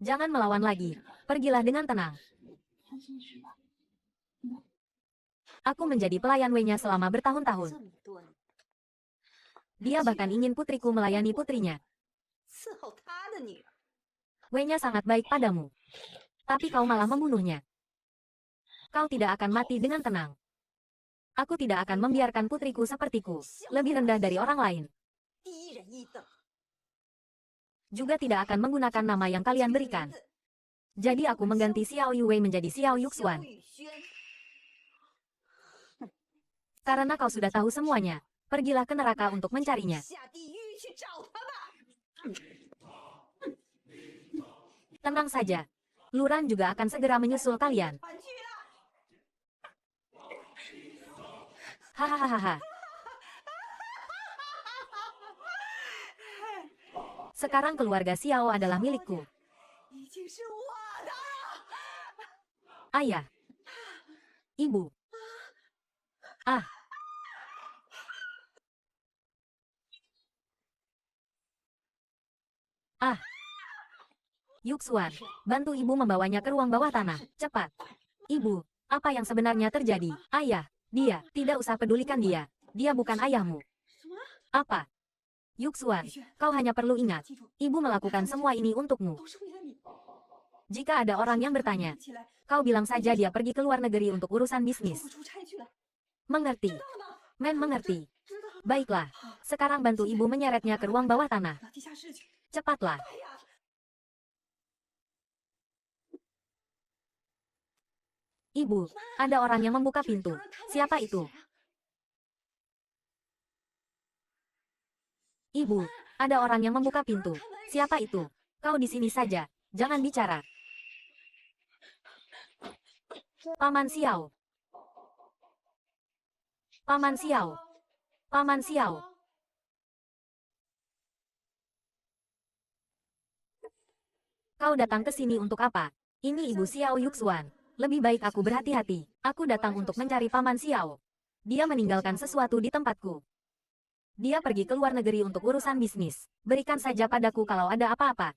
Jangan melawan lagi. Pergilah dengan tenang. 放心去吧。 Aku menjadi pelayan Wei-nya selama bertahun-tahun. Dia bahkan ingin putriku melayani putrinya. Wei-nya sangat baik padamu. Tapi kau malah membunuhnya. Kau tidak akan mati dengan tenang. Aku tidak akan membiarkan putriku sepertiku, lebih rendah dari orang lain. Juga tidak akan menggunakan nama yang kalian berikan. Jadi aku mengganti Xiao Yuwei menjadi Xiao Yuxuan. Karena kau sudah tahu semuanya, pergilah ke neraka untuk mencarinya. Tenang saja. Luran juga akan segera menyusul kalian. Hahaha. Sekarang keluarga Xiao adalah milikku. Ayah. Ibu. Ah. Ah. Yuxuan, bantu ibu membawanya ke ruang bawah tanah. Cepat. Ibu, apa yang sebenarnya terjadi? Ayah, dia, tidak usah pedulikan dia. Dia bukan ayahmu. Apa? Yuxuan, kau hanya perlu ingat, ibu melakukan semua ini untukmu. Jika ada orang yang bertanya, kau bilang saja dia pergi ke luar negeri untuk urusan bisnis. Mengerti? Men mengerti. Baiklah, sekarang bantu ibu menyeretnya ke ruang bawah tanah. Cepatlah. Ibu, ada orang yang membuka pintu. Siapa itu? Ibu, ada orang yang membuka pintu. Siapa itu? Kau di sini saja. Jangan bicara. Paman Xiao. Paman Xiao. Paman Xiao. Kau datang ke sini untuk apa? Ini Ibu Xiao Yuxuan. Lebih baik aku berhati-hati. Aku datang untuk mencari Paman Xiao. Dia meninggalkan sesuatu di tempatku. Dia pergi ke luar negeri untuk urusan bisnis. Berikan saja padaku kalau ada apa-apa.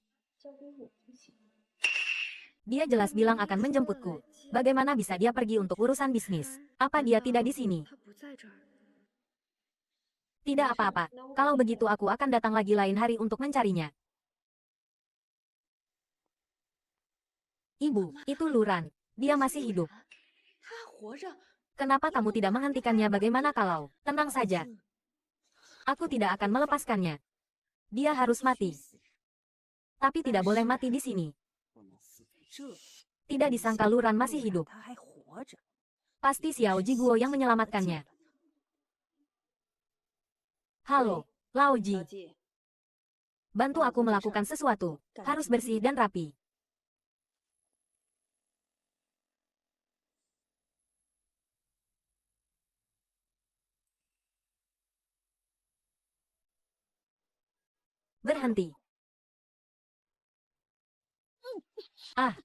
Dia jelas bilang akan menjemputku. Bagaimana bisa dia pergi untuk urusan bisnis? Apa dia tidak di sini? Tidak apa-apa. Kalau begitu aku akan datang lagi lain hari untuk mencarinya. Ibu, itu Luran. Dia masih hidup. Kenapa kamu tidak menghentikannya? Bagaimana kalau? Tenang saja. Aku tidak akan melepaskannya. Dia harus mati. Tapi tidak boleh mati di sini. Tidak disangka Luran masih hidup. Pasti Xiao Jiguo yang menyelamatkannya. Halo, Lao Ji. Bantu aku melakukan sesuatu. Harus bersih dan rapi. Berhenti. Ah.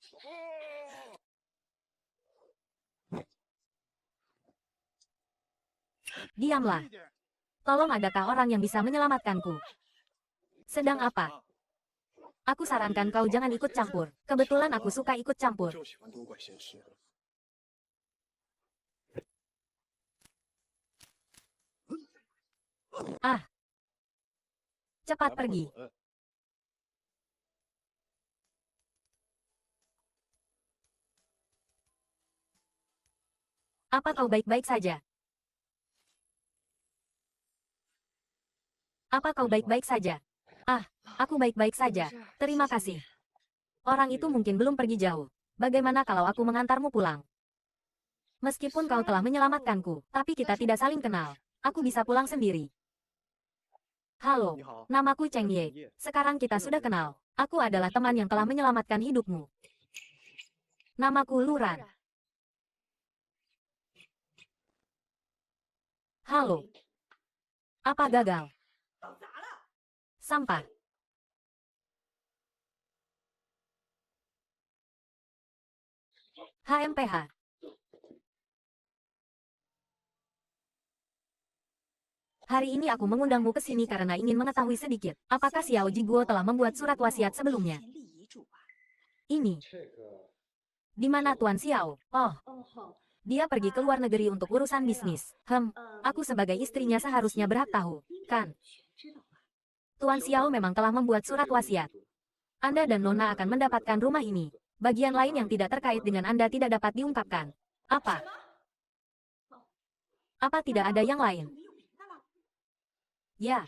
Diamlah. Tolong, adakah orang yang bisa menyelamatkanku? Sedang apa? Aku sarankan kau jangan ikut campur. Kebetulan aku suka ikut campur. 就喜欢多管闲事。 Ah, cepat pergi. Apa kau baik-baik saja? Apa kau baik-baik saja? Ah, aku baik-baik saja. Terima kasih. Orang itu mungkin belum pergi jauh. Bagaimana kalau aku mengantarmu pulang? Meskipun kau telah menyelamatkanku, tapi kita tidak saling kenal. Aku bisa pulang sendiri. Halo, namaku Cheng Ye. Sekarang kita sudah kenal. Aku adalah teman yang telah menyelamatkan hidupmu. Namaku Luran. Halo. Apa gagal? Sampah. HMPH. Hari ini aku mengundangmu ke sini karena ingin mengetahui sedikit, apakah Xiao Jiguo telah membuat surat wasiat sebelumnya? Ini. Di mana Tuan Xiao? Oh, dia pergi ke luar negeri untuk urusan bisnis. Aku sebagai istrinya seharusnya berhak tahu, kan? Tuan Xiao memang telah membuat surat wasiat. Anda dan Nona akan mendapatkan rumah ini. Bagian lain yang tidak terkait dengan Anda tidak dapat diungkapkan. Apa? Apa tidak ada yang lain? Ya.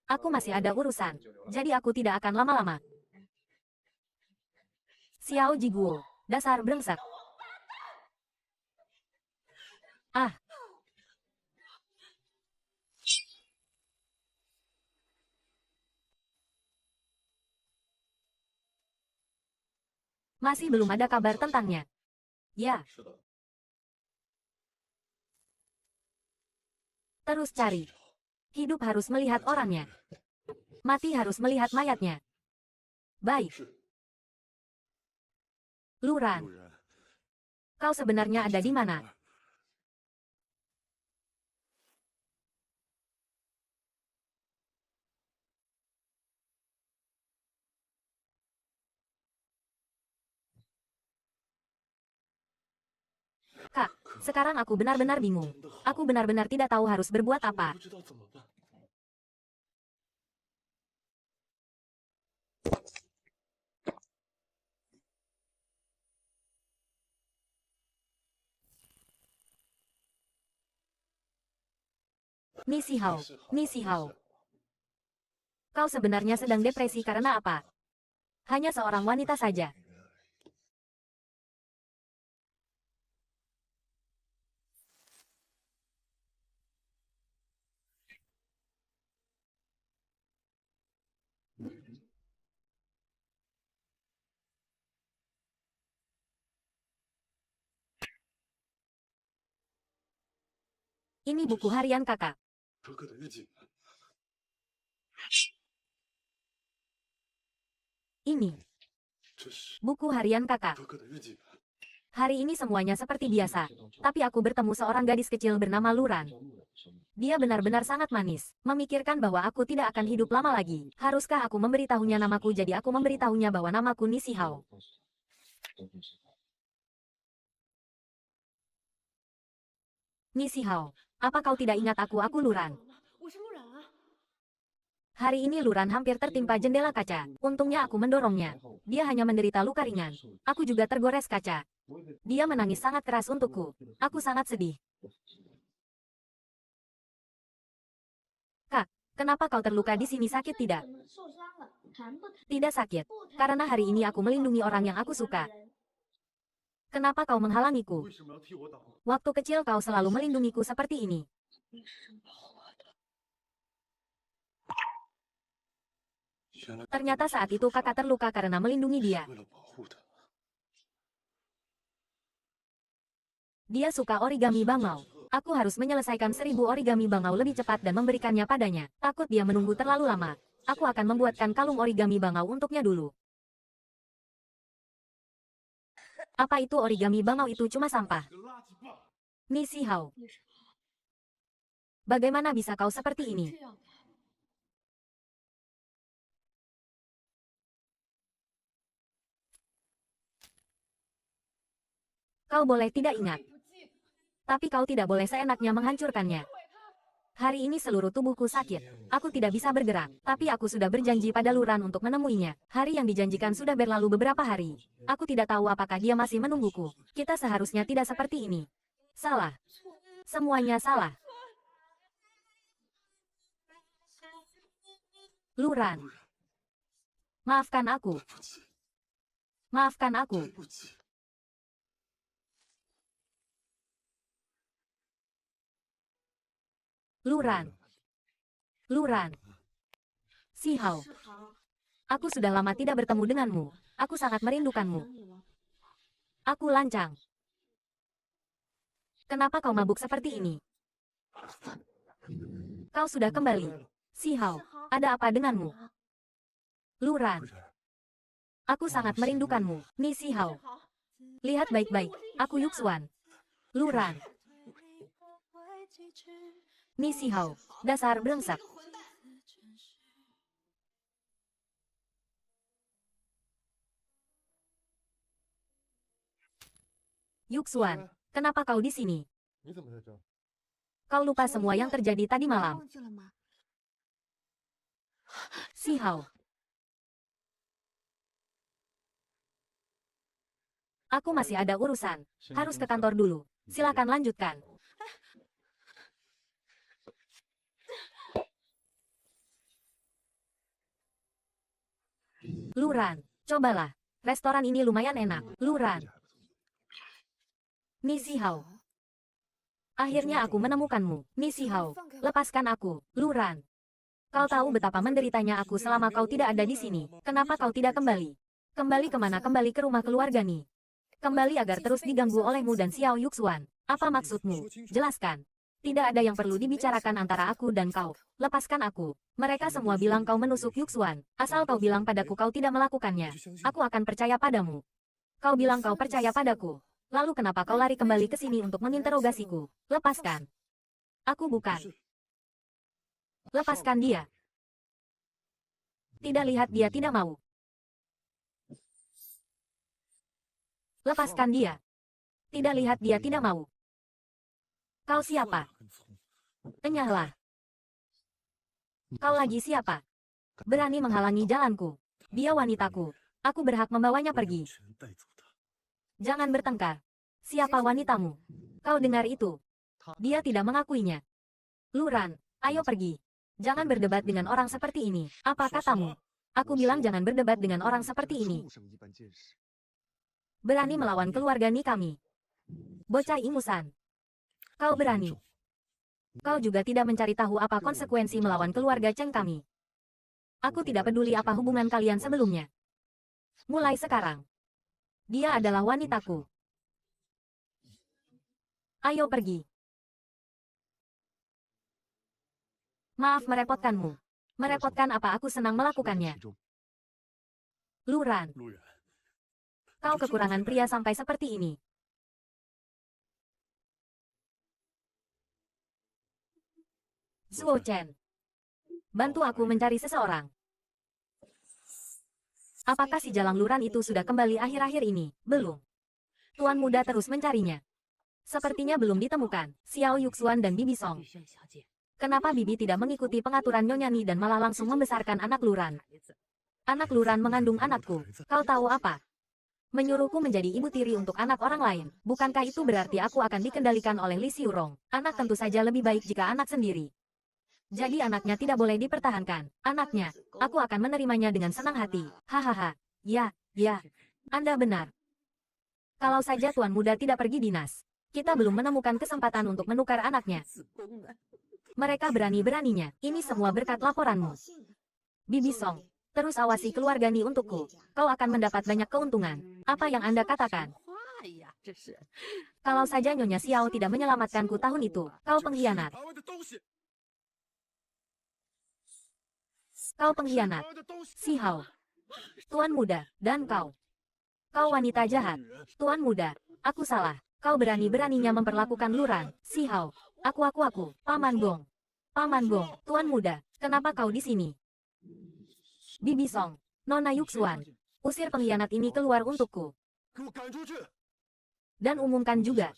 Aku masih ada urusan, jadi aku tidak akan lama-lama. Xiao Jiguo, dasar brengsek. Ah. Masih belum ada kabar tentangnya. Ya. Terus cari. Hidup harus melihat orangnya. Mati harus melihat mayatnya. Baik. Luran, kau sebenarnya ada di mana? Kak, sekarang aku benar-benar bingung. Aku benar-benar tidak tahu harus berbuat apa. 不知道怎么办。 Misi Hao, Misi Hao. Kau sebenarnya sedang depresi karena apa? Hanya seorang wanita saja. Ini buku harian kakak. 可可的日记。 Ini 这是 buku harian kakak. 可可的日记。 Hari ini semuanya seperti biasa. Tapi aku bertemu seorang gadis kecil bernama Luran. Dia benar-benar sangat manis. Memikirkan bahwa aku tidak akan hidup lama lagi. Haruskah aku memberitahunya namaku, jadi aku memberitahunya bahwa namaku Nisi Hao. Nisi Hao, apa kau tidak ingat aku? Aku Luran. Hari ini Luran hampir tertimpa jendela kaca. Untungnya aku mendorongnya. Dia hanya menderita luka ringan. Aku juga tergores kaca. Dia menangis sangat keras untukku. Aku sangat sedih. Kak, kenapa kau terluka di sini? Sakit tidak? Tidak sakit. Karena hari ini aku melindungi orang yang aku suka. Kenapa kau menghalangiku? 为什么要替我挡？ Waktu kecil kau selalu melindungiku seperti ini. Ternyata saat itu kakak terluka karena melindungi dia. 为了保护他， Dia suka origami bangau. Aku harus menyelesaikan 1000 origami bangau lebih cepat dan memberikannya padanya. Takut dia menunggu terlalu lama. Aku akan membuatkan kalung origami bangau untuknya dulu. Apa itu origami bangau? Itu cuma sampah. 这个垃圾棒！ Nisi Hao, bagaimana bisa kau seperti ini? Kau boleh tidak ingat. Tapi kau tidak boleh seenaknya menghancurkannya. Hari ini seluruh tubuhku sakit. Aku tidak bisa bergerak. Tapi aku sudah berjanji pada Luran untuk menemuinya. Hari yang dijanjikan sudah berlalu beberapa hari. Aku tidak tahu apakah dia masih menungguku. Kita seharusnya tidak seperti ini. Salah. Semuanya salah. Luran. Maafkan aku. 对不起， Maafkan aku. 对不起。 Luran. Luran. Si Hao. 世豪， Aku sudah lama tidak bertemu denganmu. Aku sangat merindukanmu. 等你了。 Aku lancang. Kenapa kau mabuk seperti ini? Kau sudah kembali. Si Hao, ada apa denganmu? Luran. 不然 Aku sangat merindukanmu. Ni Si Hao. Lihat baik-baik. Aku Yuxuan. Luran. Ni Si Hao. Dasar brengsek. Yuxuan, kenapa kau di sini? 你怎么在这儿？ Kau lupa semua yang terjadi tadi malam. 忘记了吗？ Si Hao. Aku masih ada urusan. Harus ke kantor dulu. Silakan lanjutkan. Luran, cobalah. Restoran ini lumayan enak. Luran. Ni Si Hao. Akhirnya aku menemukanmu. Ni Si Hao. Lepaskan aku. Luran. Kau tahu betapa menderitanya aku selama kau tidak ada di sini. Kenapa kau tidak kembali? Kembali kemana? Kembali ke rumah keluarga Ni. Kembali agar terus diganggu olehmu dan Xiao Yuxuan. Apa maksudmu? Jelaskan. Tidak ada yang perlu dibicarakan antara aku dan kau. Lepaskan aku. Mereka semua bilang kau menusuk Yuxuan. Asal kau bilang padaku kau tidak melakukannya. Aku akan percaya padamu. Kau bilang kau percaya padaku. Lalu kenapa kau lari kembali ke sini untuk menginterogasiku? Lepaskan. Aku bukan. Lepaskan dia. Tidak lihat dia tidak mau. Lepaskan dia. Tidak lihat dia tidak mau. Kau siapa? Enyahlah. Kau lagi siapa? Berani menghalangi jalanku. Dia wanitaku. Aku berhak membawanya pergi. 全带走的。 Jangan bertengkar. Siapa wanitamu? Kau dengar itu? Dia tidak mengakuinya. Luran, ayo pergi. Jangan berdebat dengan orang seperti ini. Apa katamu? Aku bilang jangan berdebat dengan orang seperti ini. 畜生一般见识。 Berani melawan keluarga Ni kami. Bocah ingusan. Kau berani. Kau juga tidak mencari tahu apa konsekuensi melawan keluarga Cheng kami. Aku tidak peduli apa hubungan kalian sebelumnya. Mulai sekarang. Dia adalah wanitaku. Ayo pergi. Maaf merepotkanmu. Merepotkan apa aku senang melakukannya. 其中 Luran, 路人， kau kekurangan pria sampai seperti ini. Zuo Chen. Bantu aku mencari seseorang. Apakah si Jalang Luran itu sudah kembali akhir-akhir ini? Belum. Tuan muda terus mencarinya. Sepertinya belum ditemukan. Xiao Yuxuan dan Bibi Song. 女生小姐， Kenapa Bibi tidak mengikuti pengaturan Nyonya Ni dan malah langsung membesarkan anak Luran? 孩子， Anak Luran mengandung anakku. Kau tahu apa? Menyuruhku menjadi ibu tiri untuk anak orang lain. Bukankah itu berarti aku akan dikendalikan oleh Li Xiurong? Anak tentu saja lebih baik jika anak sendiri. Jadi anaknya tidak boleh dipertahankan. Anaknya, aku akan menerimanya dengan senang hati. Hahaha. Ya, ya. Anda benar. Kalau saja Tuan Muda tidak pergi dinas. Kita belum menemukan kesempatan untuk menukar anaknya. 子宫呢？ Mereka berani-beraninya. Ini semua berkat laporanmu. Bibi Song, terus awasi keluarga Ni untukku. Kau akan mendapat banyak keuntungan. Apa yang Anda katakan? 话呀，这是。 Kalau saja Nyonya Xiao tidak menyelamatkanku tahun itu, kau pengkhianat. 台湾的东西， Kau pengkhianat. 台湾的东西。 Si Hao. Tuan Muda, dan kau. Kau wanita jahat. Tuan Muda, aku salah. Kau berani-beraninya memperlakukan Luran. Si Hao. Aku. Paman Gong. Paman Gong. Tuan Muda, kenapa kau di sini? Bibi Song. Nona Yuxuan. Usir pengkhianat ini keluar untukku. 给我赶出去！ Dan umumkan juga.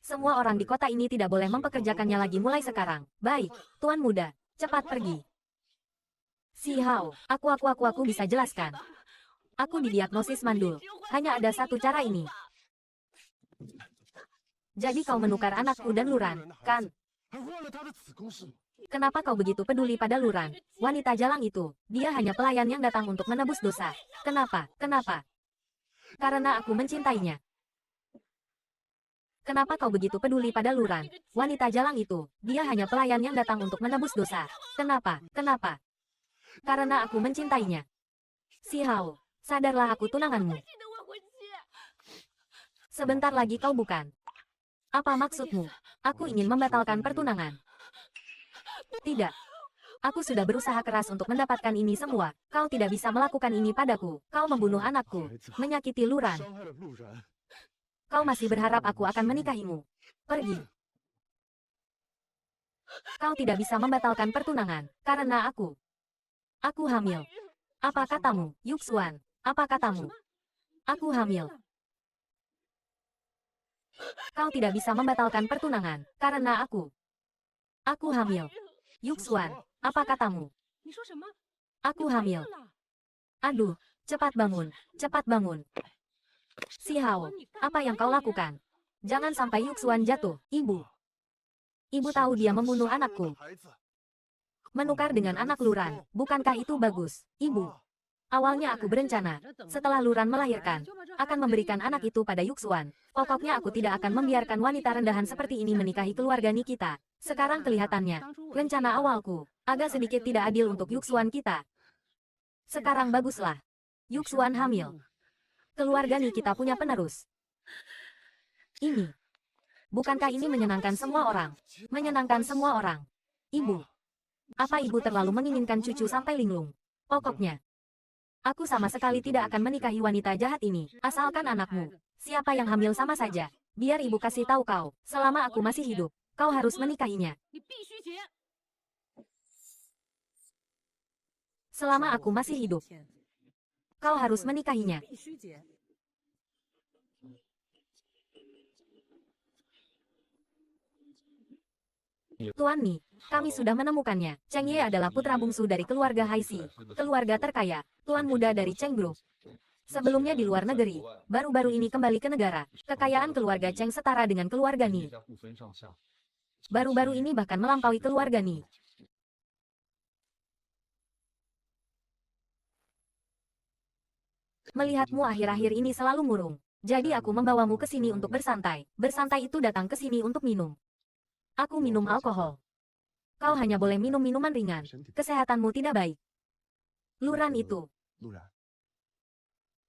Semua orang di kota ini tidak boleh mempekerjakannya lagi mulai sekarang. Baik, Tuan Muda, cepat pergi. Si Hao, aku bisa jelaskan. Aku didiagnosis mandul. Hanya ada satu cara ini. Jadi kau menukar anakku dan Luran, kan? 还换了他的子宫是吗？ Kenapa kau begitu peduli pada Luran? Wanita jalang itu, dia hanya pelayan yang datang untuk menebus dosa. Kenapa? Kenapa? Karena aku mencintainya. Kenapa kau begitu peduli pada Luran? Wanita jalang itu, dia hanya pelayan yang datang untuk menebus dosa. Kenapa? Kenapa? Karena aku mencintainya. Si Hao, sadarlah aku tunanganmu. Sebentar lagi kau bukan. Apa maksudmu? Aku ingin membatalkan pertunangan. Tidak. Aku sudah berusaha keras untuk mendapatkan ini semua. Kau tidak bisa melakukan ini padaku. Kau membunuh anakku, menyakiti Luran. 伤害了陆然， Kau masih berharap aku akan menikahimu. Pergi. Kau tidak bisa membatalkan pertunangan, karena aku. Aku hamil. Apa katamu, Yuxuan? Apa katamu? Aku hamil. Kau tidak bisa membatalkan pertunangan, karena aku. Aku hamil. Yuxuan, apa katamu? 你说什么？ Aku hamil. Aduh, cepat bangun, cepat bangun. Si Hao, apa yang kau lakukan? Jangan sampai Yuxuan jatuh, ibu. Ibu tahu dia membunuh anakku. 孩子， Menukar dengan anak Luran, bukankah itu bagus, ibu? Awalnya aku berencana, setelah Luran melahirkan, akan memberikan anak itu pada Yuxuan. Pokoknya aku tidak akan membiarkan wanita rendahan seperti ini menikahi keluarga Nikita. Sekarang kelihatannya, rencana awalku, agak sedikit tidak adil untuk Yuxuan kita. Sekarang baguslah. Yuxuan hamil. Keluarga Nikita punya penerus. Ini. Bukankah ini menyenangkan semua orang? Menyenangkan semua orang. Ibu. Apa ibu terlalu menginginkan cucu sampai linglung? Pokoknya. Aku sama sekali tidak akan menikahi wanita jahat ini. Asalkan anakmu. Siapa yang hamil sama saja. Biar ibu kasih tahu kau. Selama aku masih hidup, kau harus menikahinya. 你必须结。 Selama aku masih hidup, kau harus menikahinya. 必须结。 Tuan Mi, kami sudah menemukannya. Cheng Ye adalah putra bungsu dari keluarga Haixi, keluarga terkaya, tuan muda dari Cheng Group. Sebelumnya di luar negeri, baru-baru ini kembali ke negara. Kekayaan keluarga Cheng setara dengan keluarga Ni. 家不分上下， Baru-baru ini bahkan melampaui keluarga Ni. Melihatmu akhir-akhir ini selalu murung. Jadi aku membawamu ke sini untuk bersantai. Bersantai itu datang ke sini untuk minum. Aku minum alkohol. Kau hanya boleh minum minuman ringan. Kesehatanmu tidak baik. Luran itu. 陆然，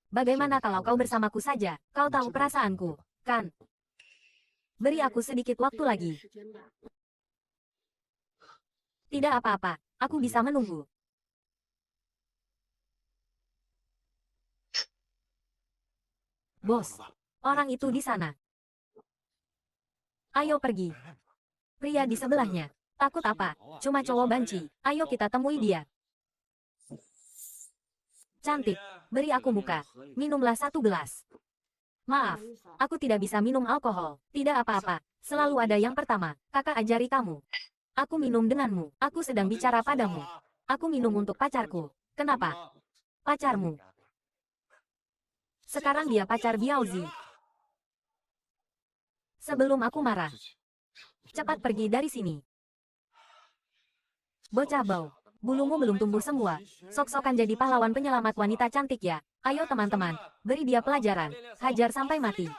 Bagaimana kalau kau bersamaku saja? Kau tahu perasaanku, kan? Beri aku sedikit waktu lagi. Tidak apa-apa, aku bisa menunggu. Bos, orang itu di sana. Ayo pergi. Pria di sebelahnya. Takut apa? Cuma cowok banci. Ayo kita temui dia. Cantik, beri aku muka. Minumlah satu gelas. Maaf, aku tidak bisa minum alkohol. Tidak apa-apa, selalu ada yang pertama. Kakak ajari kamu. Aku minum denganmu. Aku sedang bicara padamu. Aku minum untuk pacarku. Kenapa? Pacarmu. Sekarang dia pacar Biaozi. Sebelum aku marah. Cepat pergi dari sini. Bocah bau. Bulumu belum tumbuh semua. Sok-sokan jadi pahlawan penyelamat wanita cantik ya. Ayo teman-teman, beri dia pelajaran. Hajar sampai mati.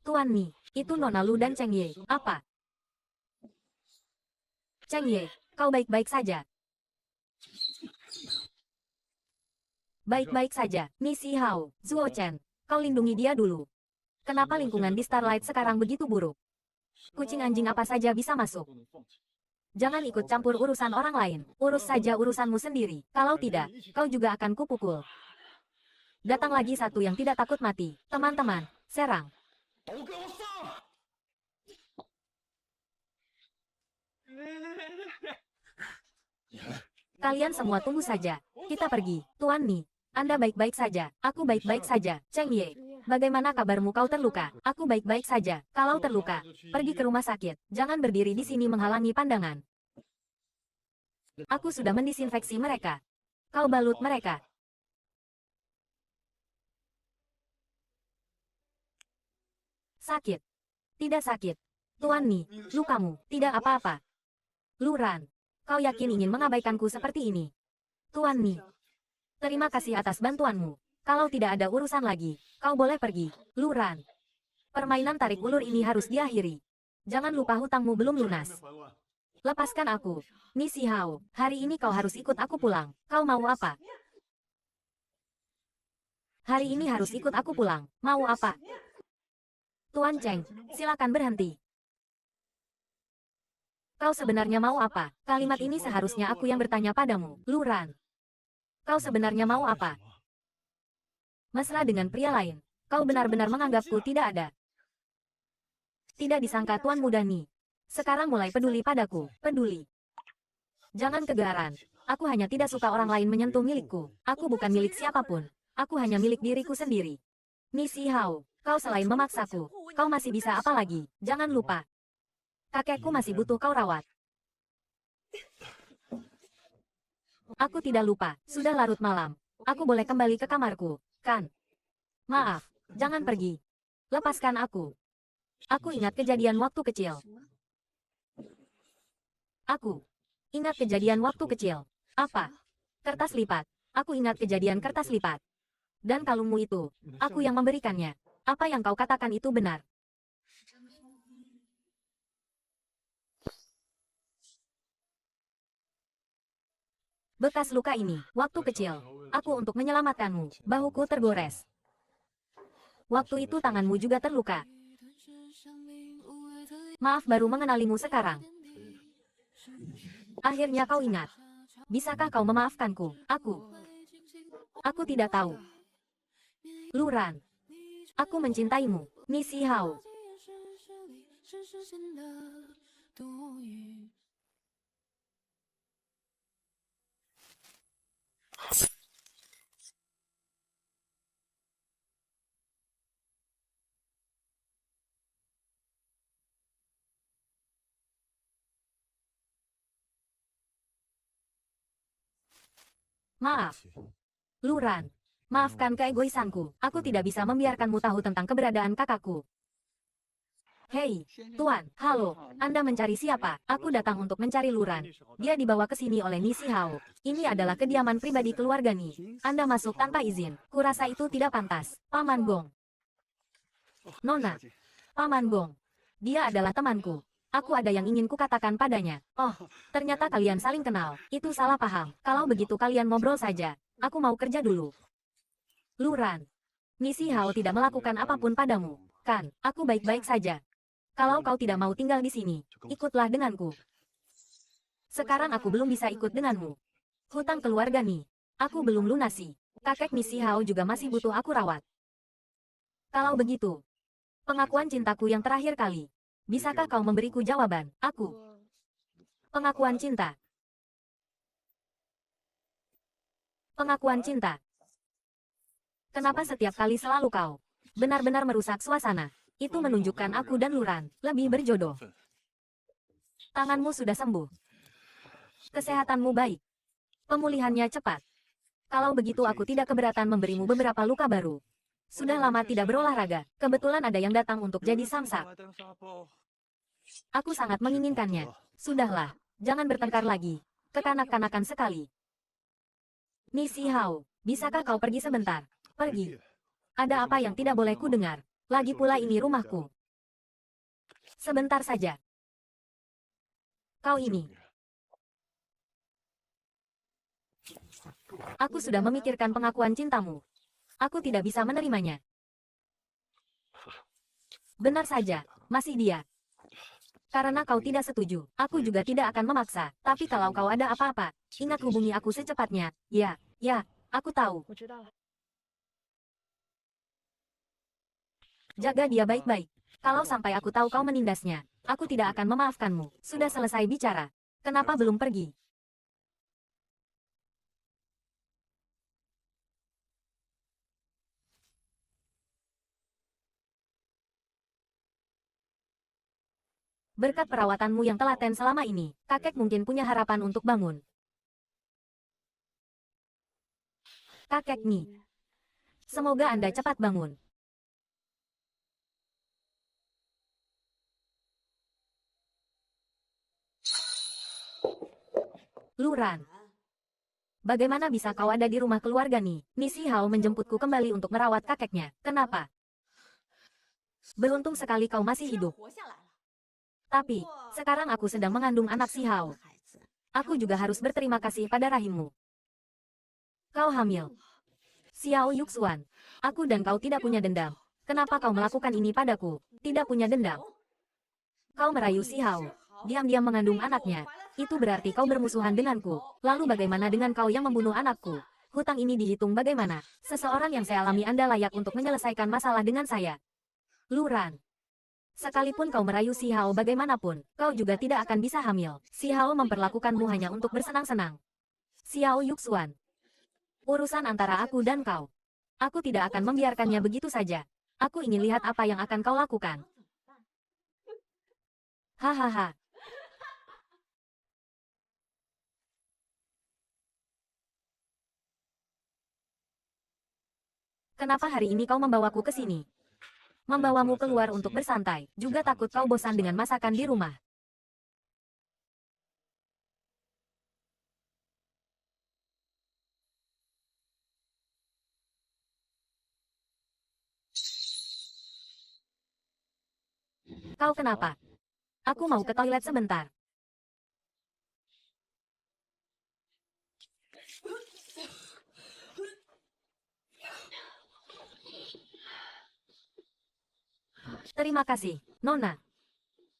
Tuan Mi, itu Nona Lu dan Cheng Ye. Apa? Cheng Ye, kau baik-baik saja. Baik-baik saja, Ni Si Hao, Zuo Chen. Kau lindungi dia dulu. Kenapa lingkungan di Starlight sekarang begitu buruk? Kucing anjing apa saja bisa masuk. 不能放弃。 Jangan ikut campur urusan orang lain. Urus saja urusanmu sendiri. Kalau tidak, kau juga akan kupukul. Datang lagi satu yang tidak takut mati. Teman-teman, serang. Kalian semua tunggu saja. Kita pergi. Tuan Mi, Anda baik-baik saja. Aku baik-baik saja. Cheng Ye, bagaimana kabarmu? Kau terluka? Aku baik-baik saja. Kalau terluka, pergi ke rumah sakit. Jangan berdiri di sini menghalangi pandangan. Aku sudah mendisinfeksi mereka. Kau balut mereka. Sakit. Tidak sakit. Tuan Mi, lukamu tidak apa-apa. Luran, kau yakin ingin mengabaikanku seperti ini? Tuan Mi, terima kasih atas bantuanmu. Kalau tidak ada urusan lagi, kau boleh pergi. Luran, permainan tarik ulur ini harus diakhiri. Jangan lupa hutangmu belum lunas. Lepaskan aku. Mi Si Hao, hari ini kau harus ikut aku pulang. Kau mau apa? Hari ini harus ikut aku pulang. Mau apa? Tuan Cheng, silakan berhenti. Kau sebenarnya mau apa? Kalimat ini seharusnya aku yang bertanya padamu. Luran, kau sebenarnya mau apa? Mesra dengan pria lain. Kau benar-benar menganggapku tidak ada. Tidak disangka Tuan Muda Ni. Sekarang mulai peduli padaku. Peduli. Jangan kegeeran. Aku hanya tidak suka orang lain menyentuh milikku. Aku bukan milik siapapun. Aku hanya milik diriku sendiri. Mi Si Hao, kau selain memaksaku, kau masih bisa apa lagi? Jangan lupa. Kakekku masih butuh kau rawat. Aku tidak lupa, sudah larut malam. Aku boleh kembali ke kamarku, kan? Maaf, jangan pergi. Lepaskan aku. Aku ingat kejadian waktu kecil. Aku ingat kejadian waktu kecil. Apa? Kertas lipat. Aku ingat kejadian kertas lipat. Dan kalungmu itu, aku yang memberikannya. Apa yang kau katakan itu benar. Bekas luka ini, waktu kecil. Aku untuk menyelamatkanmu. Bahuku tergores. Waktu itu tanganmu juga terluka. Maaf baru mengenalimu sekarang. Akhirnya kau ingat. Bisakah kau memaafkanku? Aku tidak tahu. Luran, aku mencintaimu. Mi Si Hao. Maaf. Luran, maafkan keegoisanku. Aku tidak bisa membiarkanmu tahu tentang keberadaan kakakku. Hei, Tuan, halo, Anda mencari siapa? Aku datang untuk mencari Luran. Dia dibawa ke sini oleh Mi Si Hao. Ini adalah kediaman pribadi keluarga Ni. Anda masuk tanpa izin. Kurasa itu tidak pantas. Paman Gong. Nona, Paman Gong. Dia adalah temanku. Aku ada yang ingin kukatakan padanya. Oh, ternyata kalian saling kenal. Itu salah paham. Kalau begitu kalian ngobrol saja. Aku mau kerja dulu. Luran, Mi Si Hao tidak melakukan apapun padamu. Kan, aku baik-baik saja. Kalau kau tidak mau tinggal di sini, ikutlah denganku. Sekarang aku belum bisa ikut denganmu. Hutang keluarga Ni, aku belum lunasi. Kakek Mi Si Hao juga masih butuh aku rawat. Kalau begitu, pengakuan cintaku yang terakhir kali. Bisakah kau memberiku jawaban? Aku. Pengakuan cinta. Pengakuan cinta. Kenapa setiap kali selalu kau benar-benar merusak suasana? Itu menunjukkan aku dan Luran lebih berjodoh. Tanganmu sudah sembuh. Kesehatanmu baik. Pemulihannya cepat. Kalau begitu aku tidak keberatan memberimu beberapa luka baru. Sudah lama tidak berolahraga. Kebetulan ada yang datang untuk jadi samsak. Aku sangat menginginkannya. Sudahlah, jangan bertengkar lagi. Kekanak-kanakan sekali. Mi Si Hao, bisakah kau pergi sebentar? Pergi. Ada apa yang tidak boleh ku dengar? Lagi pula ini rumahku. Sebentar saja. Kau ini. Aku sudah memikirkan pengakuan cintamu. Aku tidak bisa menerimanya. Benar saja, masih dia. Karena kau tidak setuju, aku juga tidak akan memaksa. Tapi kalau kau ada apa-apa, ingat hubungi aku secepatnya. Ya, aku tahu. Jaga dia baik-baik. Kalau sampai aku tahu kau menindasnya, aku tidak akan memaafkanmu. Sudah selesai bicara. Kenapa belum pergi? Berkat perawatanmu yang telaten selama ini, kakek mungkin punya harapan untuk bangun. Kakek Mi, semoga Anda cepat bangun. Luran, bagaimana bisa kau ada di rumah keluarga Ni? Nisi Hao menjemputku kembali untuk merawat kakeknya. Kenapa? Beruntung sekali kau masih hidup. Tapi, sekarang aku sedang mengandung anak Si Hao. Aku juga harus berterima kasih pada rahimmu. Kau hamil. Xiao Yuxuan, aku dan kau tidak punya dendam. Kenapa kau melakukan ini padaku? Tidak punya dendam. Kau merayu Si Hao. Diam-diam mengandung anaknya. Itu berarti kau bermusuhan denganku. Lalu bagaimana dengan kau yang membunuh anakku? Hutang ini dihitung bagaimana? Seseorang yang saya alami Anda layak untuk menyelesaikan masalah dengan saya. Luran. Sekalipun kau merayu Si Hao bagaimanapun, kau juga tidak akan bisa hamil. Si Hao memperlakukanmu hanya untuk bersenang-senang. Xiao Yuxuan. Urusan antara aku dan kau. Aku tidak akan membiarkannya begitu saja. Aku ingin lihat apa yang akan kau lakukan. Hahaha. Kenapa hari ini kau membawaku ke sini? Membawamu keluar untuk bersantai, juga takut kau bosan dengan masakan di rumah. Kau kenapa? Aku mau ke toilet sebentar. Terima kasih, Nona.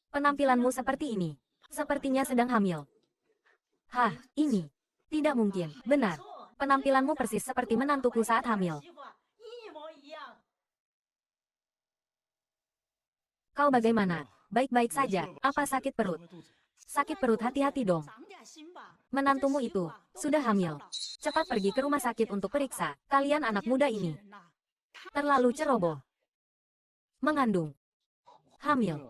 Penampilanmu seperti ini. Sepertinya sedang hamil. Hah, ini. Tidak mungkin. Benar. Penampilanmu persis seperti menantuku saat hamil. Kau bagaimana? Baik-baik saja. Apa sakit perut? Sakit perut, hati-hati dong. Menantumu itu sudah hamil. Cepat pergi ke rumah sakit untuk periksa. Kalian anak muda ini terlalu ceroboh. Mengandung. Hamil.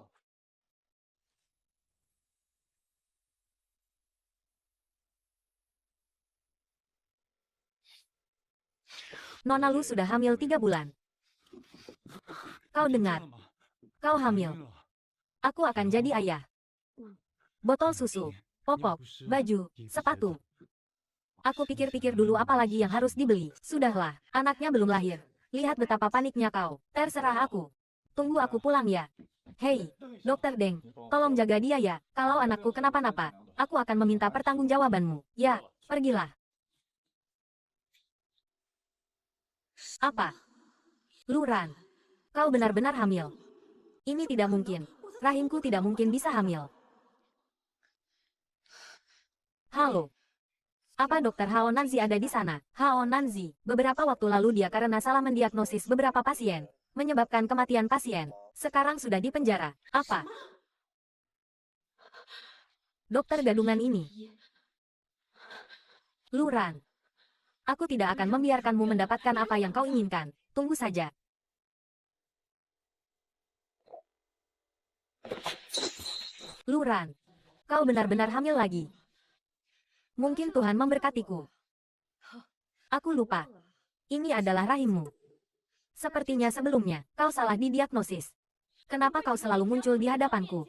Nona Lu sudah hamil 3 bulan. Kau dengar? Kau hamil. Aku akan jadi ayah. Botol susu, popok, baju, sepatu. Aku pikir-pikir dulu apa lagi yang harus dibeli. Sudahlah, anaknya belum lahir. Lihat betapa paniknya kau. Terserah aku. Tunggu aku pulang ya. Hei, Dokter Deng, tolong jaga dia ya. Kalau anakku kenapa-napa, aku akan meminta pertanggungjawabanmu. Ya, pergilah. Apa? Luran, kau benar-benar hamil. Ini tidak mungkin. Rahimku tidak mungkin bisa hamil. Halo. Apa Dokter Hao Nanzi ada di sana? Hao Nanzi, beberapa waktu lalu dia karena salah mendiagnosis beberapa pasien, menyebabkan kematian pasien. Sekarang sudah di penjara. Apa? Dokter gadungan ini. Luran. Aku tidak akan membiarkanmu mendapatkan apa yang kau inginkan. Tunggu saja. Luran. Kau benar-benar hamil lagi. Mungkin Tuhan memberkatiku. Aku lupa. Ini adalah rahimmu. Sepertinya sebelumnya, kau salah didiagnosis. Kenapa kau selalu muncul di hadapanku?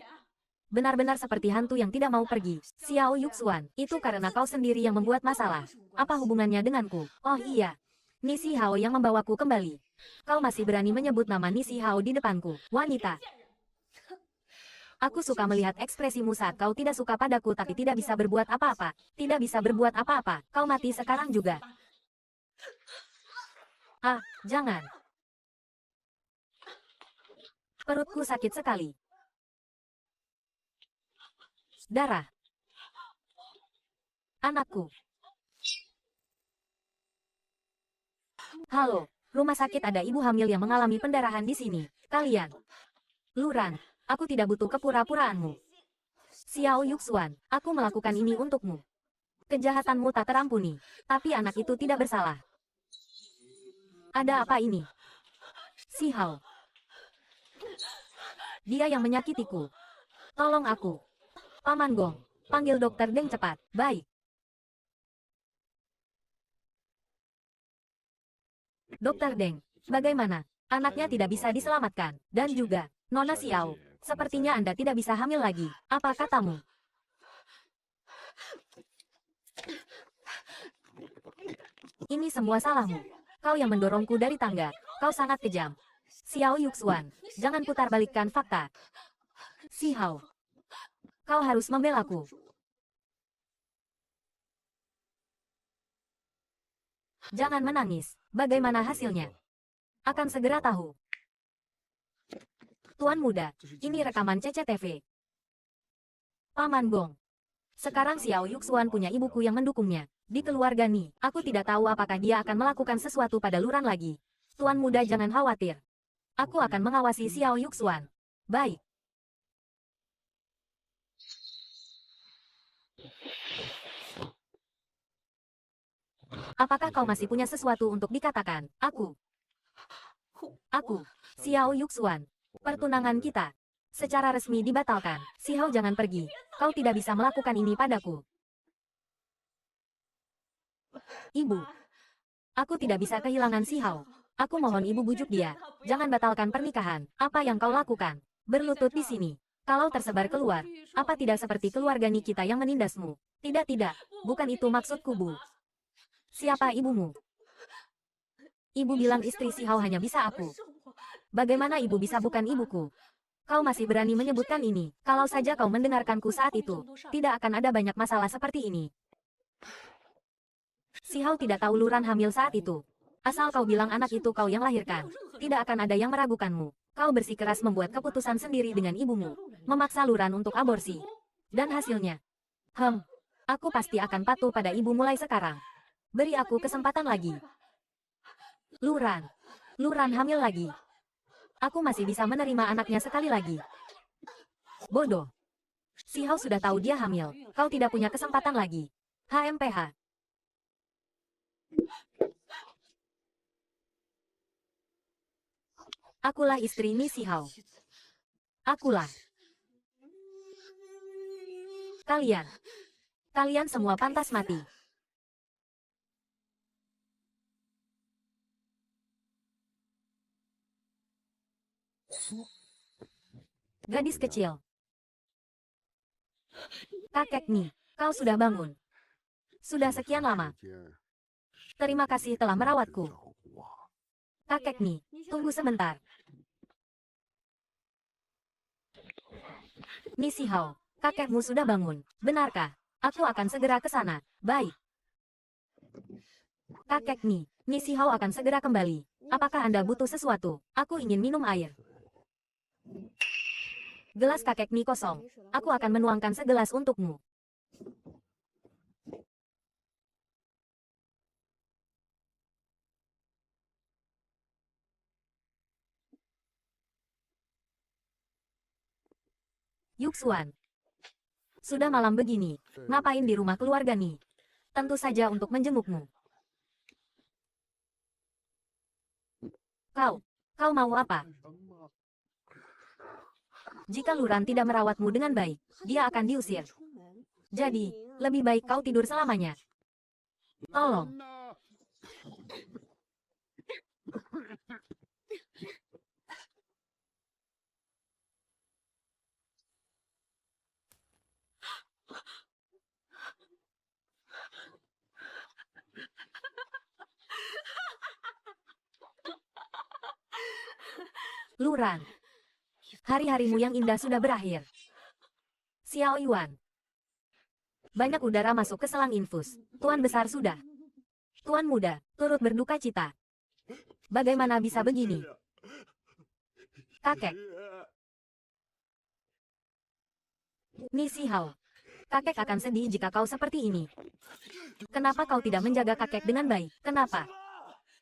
Benar-benar seperti hantu yang tidak mau pergi. Xiao Yuxuan, itu karena kau sendiri yang membuat masalah. Apa hubungannya denganku? Oh iya. Nisi Hao yang membawaku kembali. Kau masih berani menyebut nama Nisi Hao di depanku. Wanita. Aku suka melihat ekspresimu saat kau tidak suka padaku tapi tidak bisa berbuat apa-apa. Tidak bisa berbuat apa-apa. Kau mati sekarang juga. Ah, jangan. Perutku sakit sekali. Darah. Anakku. Halo, rumah sakit ada ibu hamil yang mengalami pendarahan di sini. Kalian. Luran, aku tidak butuh kepura-puraanmu. Xiao Yuxuan, aku melakukan ini untukmu. Kejahatanmu tak terampuni, tapi anak itu tidak bersalah. Ada apa ini? Si Hao. Dia yang menyakitiku. Tolong aku. Paman Gong, panggil dokter Deng cepat. Baik. Dokter Deng, bagaimana? Anaknya tidak bisa diselamatkan. Dan juga, Nona Xiao, sepertinya Anda tidak bisa hamil lagi. Apa katamu? Ini semua salahmu. Kau yang mendorongku dari tangga. Kau sangat kejam. Xiao Yuxuan, jangan putar balikkan fakta. Si Hao, kau harus membelaku. Jangan menangis. Bagaimana hasilnya? Akan segera tahu. Tuan muda, ini rekaman CCTV. Paman Gong. Sekarang Xiao Yuxuan punya ibuku yang mendukungnya. Di keluarga Ni, aku tidak tahu apakah dia akan melakukan sesuatu pada Luran lagi. Tuan muda jangan khawatir. Aku akan mengawasi Xiao Yuxuan. Baik. Apakah kau masih punya sesuatu untuk dikatakan? Aku, Xiao Yuxuan. Pertunangan kita secara resmi dibatalkan. Si Hao jangan pergi. Kau tidak bisa melakukan ini padaku. Ibu, aku tidak bisa kehilangan si Hao. Aku mohon ibu bujuk dia. Jangan batalkan pernikahan. Apa yang kau lakukan? Berlutut di sini. Kalau tersebar keluar, apa tidak seperti keluarga Ni kita yang menindasmu? Tidak, bukan itu maksudku, Bu. Siapa ibumu? Ibu bilang istri si Hao hanya bisa aku. Bagaimana ibu bisa bukan ibuku? Kau masih berani menyebutkan ini. Kalau saja kau mendengarkanku saat itu, tidak akan ada banyak masalah seperti ini. Si Hao tidak tahu Luran hamil saat itu. Asal kau bilang anak itu kau yang lahirkan, tidak akan ada yang meragukanmu. Kau bersikeras membuat keputusan sendiri dengan ibumu, memaksa Luran untuk aborsi. Dan hasilnya, aku pasti akan patuh pada ibu mulai sekarang. Beri aku kesempatan lagi. Luran hamil lagi. Aku masih bisa menerima anaknya sekali lagi. Bodoh. Si Hao sudah tahu dia hamil. Kau tidak punya kesempatan lagi. HMPH. Akulah istri Ni Si Hao. Akulah. Kalian semua pantas mati. Gadis kecil. Kakek Ni, kau sudah bangun. Sudah sekian lama. Terima kasih telah merawatku. Kakek Ni, tunggu sebentar. Ni Si Hao, kakekmu sudah bangun. Benarkah? Aku akan segera ke sana. Baik. Kakek Ni Si Hao akan segera kembali. Apakah Anda butuh sesuatu? Aku ingin minum air. Gelas kakek Ni kosong. Aku akan menuangkan segelas untukmu. Yuxuan. Sudah malam begini. Ngapain di rumah keluarga Ni? Tentu saja untuk menjengukmu. Kau mau apa? Jika Luran tidak merawatmu dengan baik, dia akan diusir. Jadi, lebih baik kau tidur selamanya. Tolong. Luran. Hari-harimu yang indah sudah berakhir. Xiao Yuan. Banyak udara masuk ke selang infus. Tuan besar sudah. Tuan muda, turut berduka cita. Bagaimana bisa begini? Kakek. Ni Si Hao. Kakek akan sedih jika kau seperti ini. Kenapa kau tidak menjaga kakek dengan baik? Kenapa?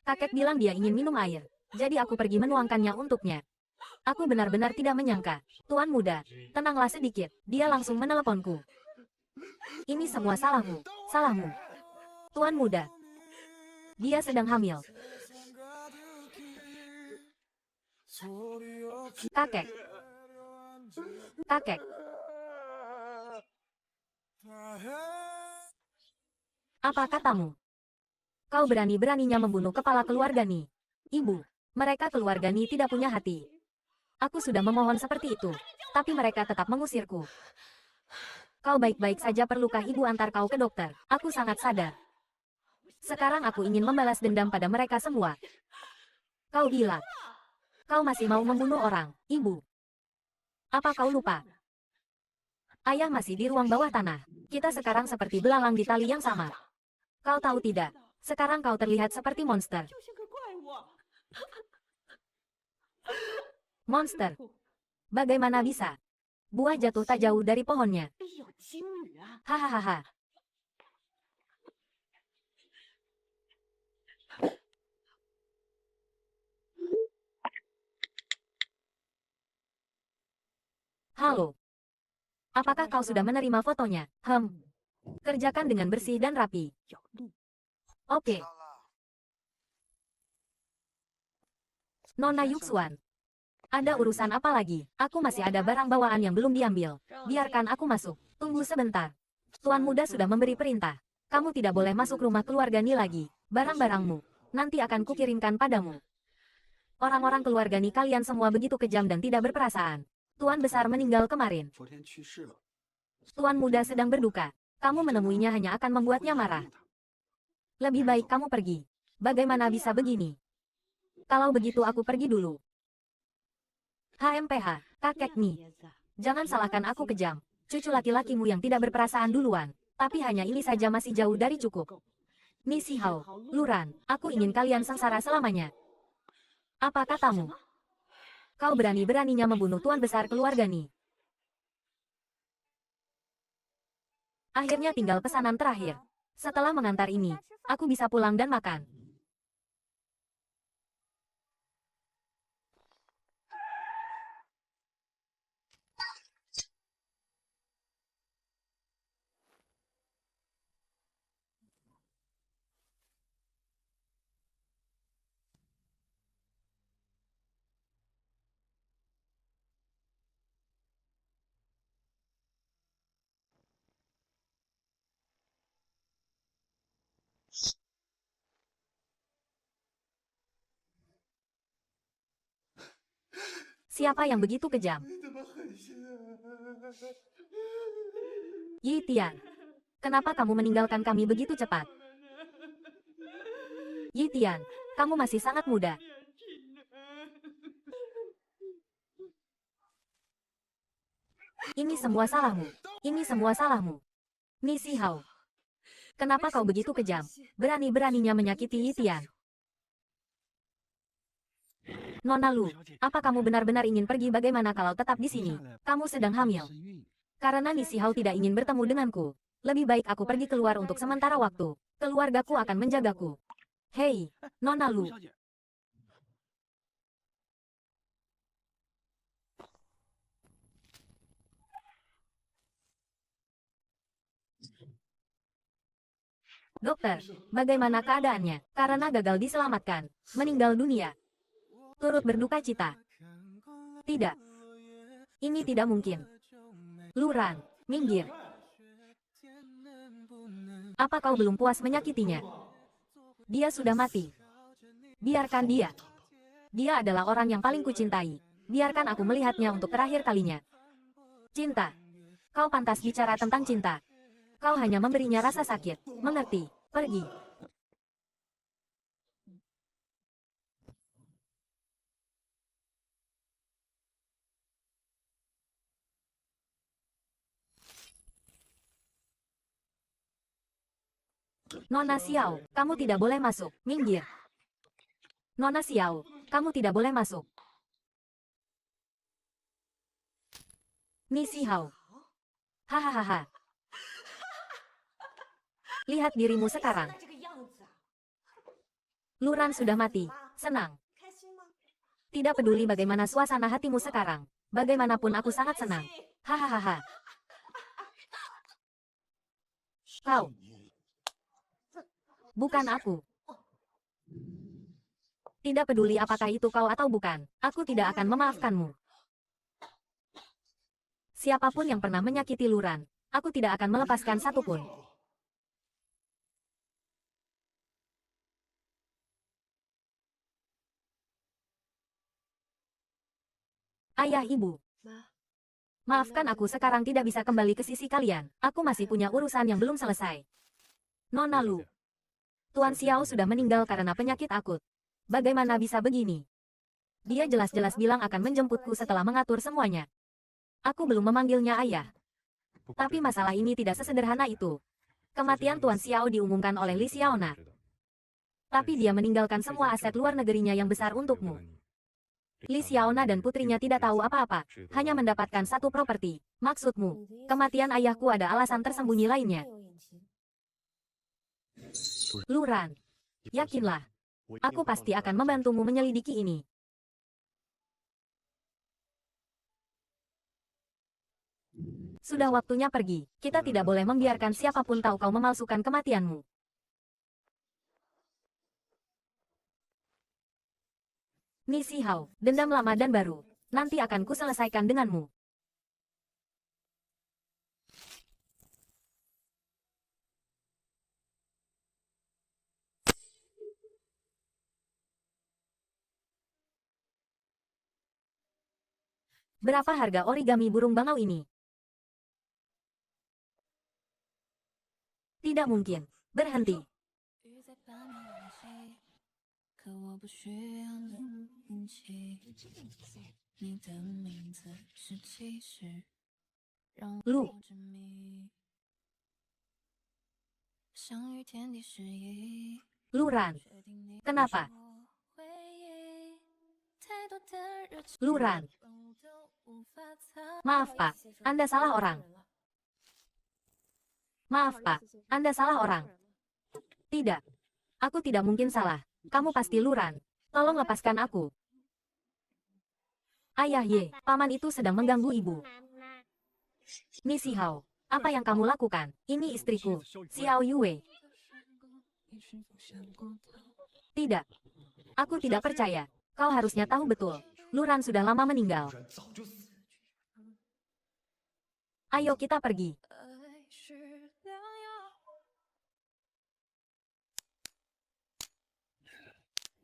Kakek bilang dia ingin minum air. Jadi aku pergi menuangkannya untuknya. Aku benar-benar tidak menyangka. Tuan muda, tenanglah sedikit. Dia langsung meneleponku. Ini semua salahmu. Salahmu. Tuan muda. Dia sedang hamil. Kakek. Kakek. Apa katamu? Kau berani-beraninya membunuh kepala keluarga Ni. Ibu, mereka keluarga Ni tidak punya hati. Aku sudah memohon seperti itu, tapi mereka tetap mengusirku. Kau baik-baik saja, perlukah ibu antar kau ke dokter? Aku sangat sadar. Sekarang aku ingin membalas dendam pada mereka semua. Kau bilang, kau masih mau membunuh orang, ibu. Apa kau lupa? Ayah masih di ruang bawah tanah. Kita sekarang seperti belalang di tali yang sama. Kau tahu tidak? Sekarang kau terlihat seperti monster. Monster. Bagaimana bisa? Buah jatuh tak jauh dari pohonnya. Hahaha. Halo. Apakah kau sudah menerima fotonya? Kerjakan dengan bersih dan rapi. Oke. Nona Yuxuan. Ada urusan apa lagi? Aku masih ada barang bawaan yang belum diambil. Biarkan aku masuk. Tunggu sebentar. Tuan muda sudah memberi perintah. Kamu tidak boleh masuk rumah keluarga Ni lagi. Barang-barangmu nanti akan kukirimkan padamu. Orang-orang keluarga Ni kalian semua begitu kejam dan tidak berperasaan. Tuan besar meninggal kemarin. Tuan muda sedang berduka. Kamu menemuinya hanya akan membuatnya marah. Lebih baik kamu pergi. Bagaimana bisa begini? Kalau begitu aku pergi dulu. HMPH, kakek Ni. Jangan salahkan aku kejam. Cucu laki-lakimu yang tidak berperasaan duluan. Tapi hanya ini saja masih jauh dari cukup. Ni Si Hao, Luran, aku ingin kalian sengsara selamanya. Apa katamu? Kau berani-beraninya membunuh tuan besar keluarga Ni. Akhirnya tinggal pesanan terakhir. Setelah mengantar ini, aku bisa pulang dan makan. Siapa yang begitu kejam? 你怎么狠心啊？ Yi Tian. Kenapa kamu meninggalkan kami begitu cepat? Yi Tian, kamu masih sangat muda. Ini semua salahmu. Ini semua salahmu. Ni Si Hao. Kenapa kau begitu kejam? Berani-beraninya menyakiti Yi Tian. Nona Lu, apa kamu benar-benar ingin pergi? Bagaimana kalau tetap di sini? Kamu sedang hamil. Karena Ni Si Hao tidak ingin bertemu denganku. Lebih baik aku pergi keluar untuk sementara waktu. Keluargaku akan menjagaku. Hei, Nona Lu. Dokter, bagaimana keadaannya? Karena gagal diselamatkan. Meninggal dunia. Turut berduka cita. Tidak. Ini tidak mungkin. Luran, minggir. Apa kau belum puas menyakitinya? Dia sudah mati. Biarkan dia. Dia adalah orang yang paling kucintai. Biarkan aku melihatnya untuk terakhir kalinya. Cinta. Kau pantas bicara tentang cinta. Kau hanya memberinya rasa sakit. Mengerti? Pergi. Nona Xiao, kamu tidak boleh masuk. Minggir. Nona Xiao, kamu tidak boleh masuk. Ni Si Hao. Hahaha. Lihat dirimu sekarang. Luran sudah mati. Senang. Tidak peduli bagaimana suasana hatimu sekarang. Bagaimanapun aku sangat senang. Hahaha. Kau. Bukan aku. Tidak peduli apakah itu kau atau bukan, aku tidak akan memaafkanmu. Siapapun yang pernah menyakiti Luran, aku tidak akan melepaskan satupun. Ayah ibu. Maafkan aku sekarang tidak bisa kembali ke sisi kalian. Aku masih punya urusan yang belum selesai. Nona Lu. Tuan Xiao sudah meninggal karena penyakit akut. Bagaimana bisa begini? Dia jelas-jelas bilang akan menjemputku setelah mengatur semuanya. Aku belum memanggilnya ayah. Tapi masalah ini tidak sesederhana itu. Kematian Tuan Xiao diumumkan oleh Li Xiaona. Tapi dia meninggalkan semua aset luar negerinya yang besar untukmu. Li Xiaona dan putrinya tidak tahu apa-apa, hanya mendapatkan satu properti. Maksudmu, kematian ayahku ada alasan tersembunyi lainnya. Luran, yakinlah, aku pasti akan membantumu menyelidiki ini. Sudah waktunya pergi. Kita tidak boleh membiarkan siapapun tahu kau memalsukan kematianmu. Misi Hao, dendam lama dan baru. Nanti akan kuselesaikan denganmu. Berapa harga origami burung bangau ini? Tidak mungkin. Berhenti. Lu. Luran. Kenapa? Luran. Maaf Pak, Anda salah orang. Maaf Pak, Anda salah orang. Tidak. Aku tidak mungkin salah. Kamu pasti Luran. Tolong lepaskan aku. Ayah Ye, paman itu sedang mengganggu ibu. Misi Hao, apa yang kamu lakukan? Ini istriku, Xiao Yue. Tidak. Aku tidak percaya. Kau harusnya tahu betul. Luran sudah lama meninggal. Ayo kita pergi.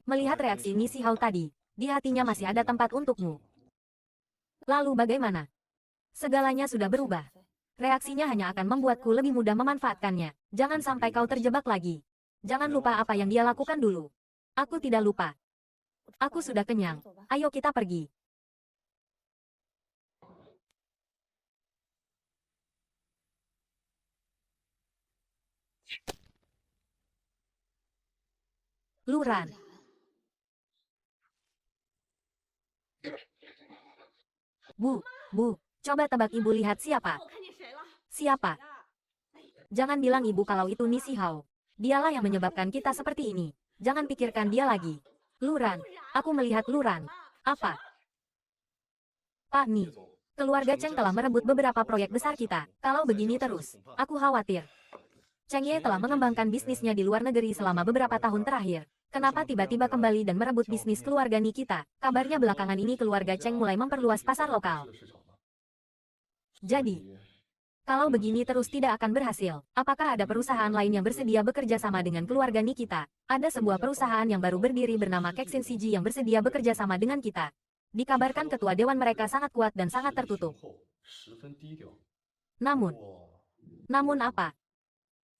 Melihat reaksi Misi Hao tadi, di hatinya masih ada tempat untukmu. Lalu bagaimana? Segalanya sudah berubah. Reaksinya hanya akan membuatku lebih mudah memanfaatkannya. Jangan sampai kau terjebak lagi. Jangan lupa apa yang dia lakukan dulu. Aku tidak lupa. Aku sudah kenyang. Ayo kita pergi. Luran. Bu, coba tebak ibu lihat siapa? Siapa? Jangan bilang ibu kalau itu Misi Hao. Dialah yang menyebabkan kita seperti ini. Jangan pikirkan dia lagi. Luran, aku melihat Luran. Apa? Pak Mi, keluarga Cheng telah merebut beberapa proyek besar kita. Kalau begini terus, aku khawatir. Cheng Ye telah mengembangkan bisnisnya di luar negeri selama beberapa tahun terakhir. Kenapa tiba-tiba kembali dan merebut bisnis keluarga Ni kita? Kabarnya belakangan ini keluarga Cheng mulai memperluas pasar lokal. Jadi, kalau begini terus tidak akan berhasil. Apakah ada perusahaan lain yang bersedia bekerja sama dengan keluarga Ni kita? Ada sebuah perusahaan yang baru berdiri bernama Kexin CG yang bersedia bekerja sama dengan kita. Dikabarkan ketua dewan mereka sangat kuat dan sangat tertutup. Namun apa?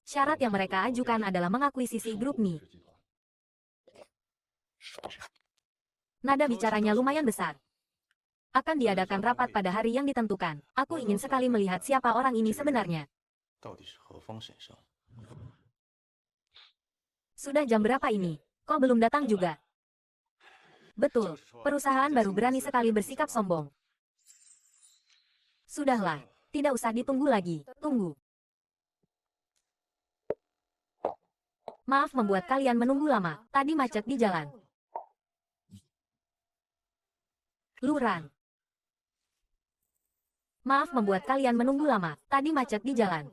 Syarat yang mereka ajukan adalah mengakuisisi grup Ni. Nada bicaranya lumayan besar. Akan diadakan rapat pada hari yang ditentukan. Aku ingin sekali melihat siapa orang ini sebenarnya. Sudah jam berapa ini? Kok belum datang juga? Betul, perusahaan baru berani sekali bersikap sombong. Sudahlah, tidak usah ditunggu lagi. Tunggu. Maaf membuat kalian menunggu lama. Tadi macet di jalan. Luran. Maaf membuat kalian menunggu lama. Tadi macet di jalan.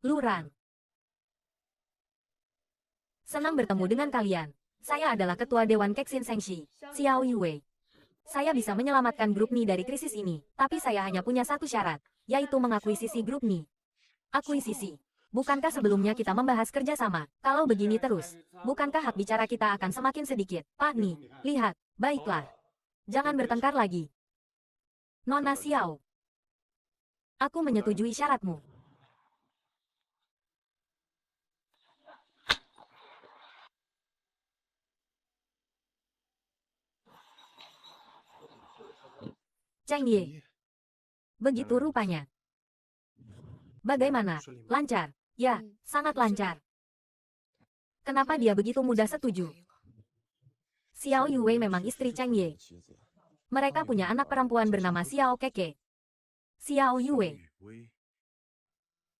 Luran. Senang bertemu dengan kalian. Saya adalah Ketua Dewan Kexin Sengshi, Xiao Yue. Saya bisa menyelamatkan grup Ni dari krisis ini, tapi saya hanya punya satu syarat, yaitu mengakuisisi grup Ni. Akuisisi. Bukankah sebelumnya kita membahas kerjasama? Kalau begini terus, bukankah hak bicara kita akan semakin sedikit? Pak Ni, lihat, baiklah. Jangan bertengkar lagi. Nona Xiao. Aku menyetujui syaratmu. Cheng Ye. Begitu rupanya. Bagaimana? Lancar? Ya, sangat lancar. Kenapa dia begitu mudah setuju? Xiao Yue memang istri Cheng Ye. Mereka punya anak perempuan bernama Xiao Keke. Xiao Yue.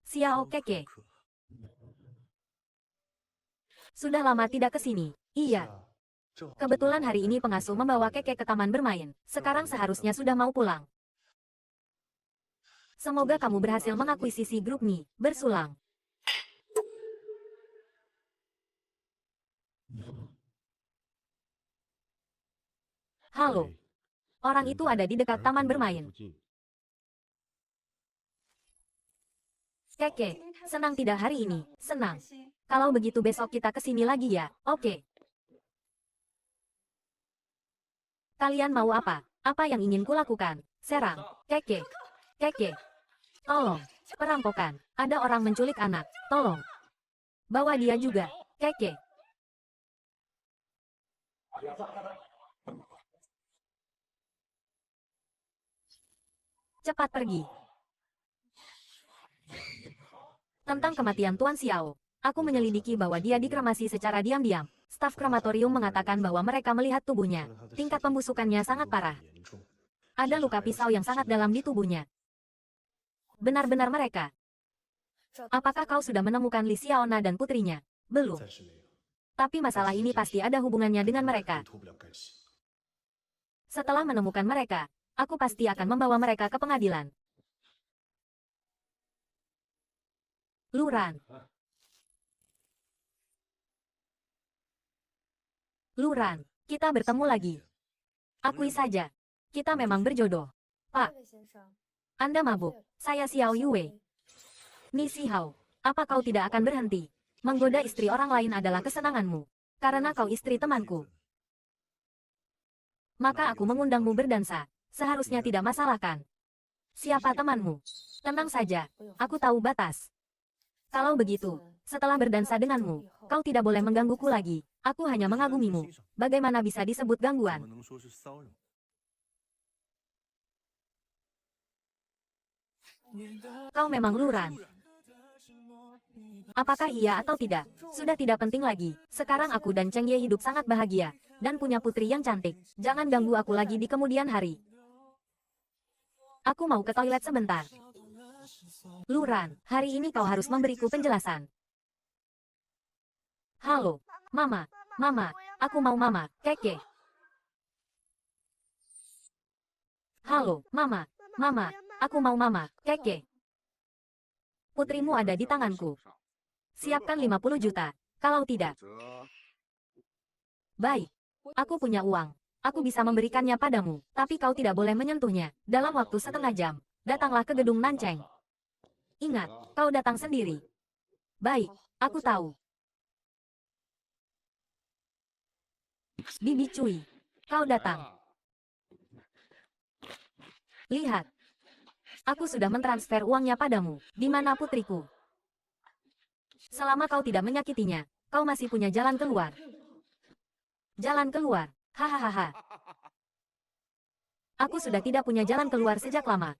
Xiao Keke. Sudah lama tidak ke sini. Iya. Kebetulan hari ini pengasuh membawa Keke ke taman bermain. Sekarang seharusnya sudah mau pulang. Semoga kamu berhasil mengakuisisi grup Ni. Bersulang. Halo. Orang itu ada di dekat taman bermain. Keke, senang tidak hari ini? Senang. Kalau begitu besok kita ke sini lagi ya. Oke. Kalian mau apa? Apa yang ingin kulakukan? Serang. Keke. Keke. Tolong. Perampokan. Ada orang menculik anak. Tolong. Bawa dia juga. Keke. Cepat pergi. Tentang kematian Tuan Xiao, aku menyelidiki bahwa dia dikremasi secara diam-diam. Staf krematorium mengatakan bahwa mereka melihat tubuhnya. Tingkat pembusukannya sangat parah. Ada luka pisau yang sangat dalam di tubuhnya. Benar-benar mereka. Apakah kau sudah menemukan Li Xiaona dan putrinya? Belum. Tapi masalah ini pasti ada hubungannya dengan mereka. Setelah menemukan mereka, aku pasti akan membawa mereka ke pengadilan. Luran. Luran, kita bertemu lagi. Akui saja, kita memang berjodoh. Pak, Anda mabuk. Saya Xiao Yue. Ni Xihao, apa kau tidak akan berhenti? Menggoda istri orang lain adalah kesenanganmu. Karena kau istri temanku. Maka aku mengundangmu berdansa. Seharusnya tidak masalah kan? Siapa temanmu? Tenang saja, aku tahu batas. Kalau begitu, setelah berdansa denganmu, kau tidak boleh menggangguku lagi. Aku hanya mengagumimu. Bagaimana bisa disebut gangguan? Kau memang luran. Apakah iya atau tidak? Sudah tidak penting lagi. Sekarang aku dan Cheng Ye hidup sangat bahagia. Dan punya putri yang cantik. Jangan ganggu aku lagi di kemudian hari. Aku mau ke toilet sebentar. Luran, hari ini kau harus memberiku penjelasan. Halo, Mama. Mama, aku mau Mama. Keke. Halo, Mama. Mama, aku mau Mama. Keke. Putrimu ada di tanganku. Siapkan 50 juta. Kalau tidak. Baik. Aku punya uang. Aku bisa memberikannya padamu. Tapi kau tidak boleh menyentuhnya. Dalam waktu setengah jam. Datanglah ke gedung Nanceng. Ingat, kau datang sendiri. Baik, aku tahu. Bibi Cui, kau datang. Lihat. Aku sudah mentransfer uangnya padamu. Di mana putriku? Selama kau tidak menyakitinya, kau masih punya jalan keluar. Jalan keluar. Hahaha. Aku sudah tidak punya jalan keluar sejak lama.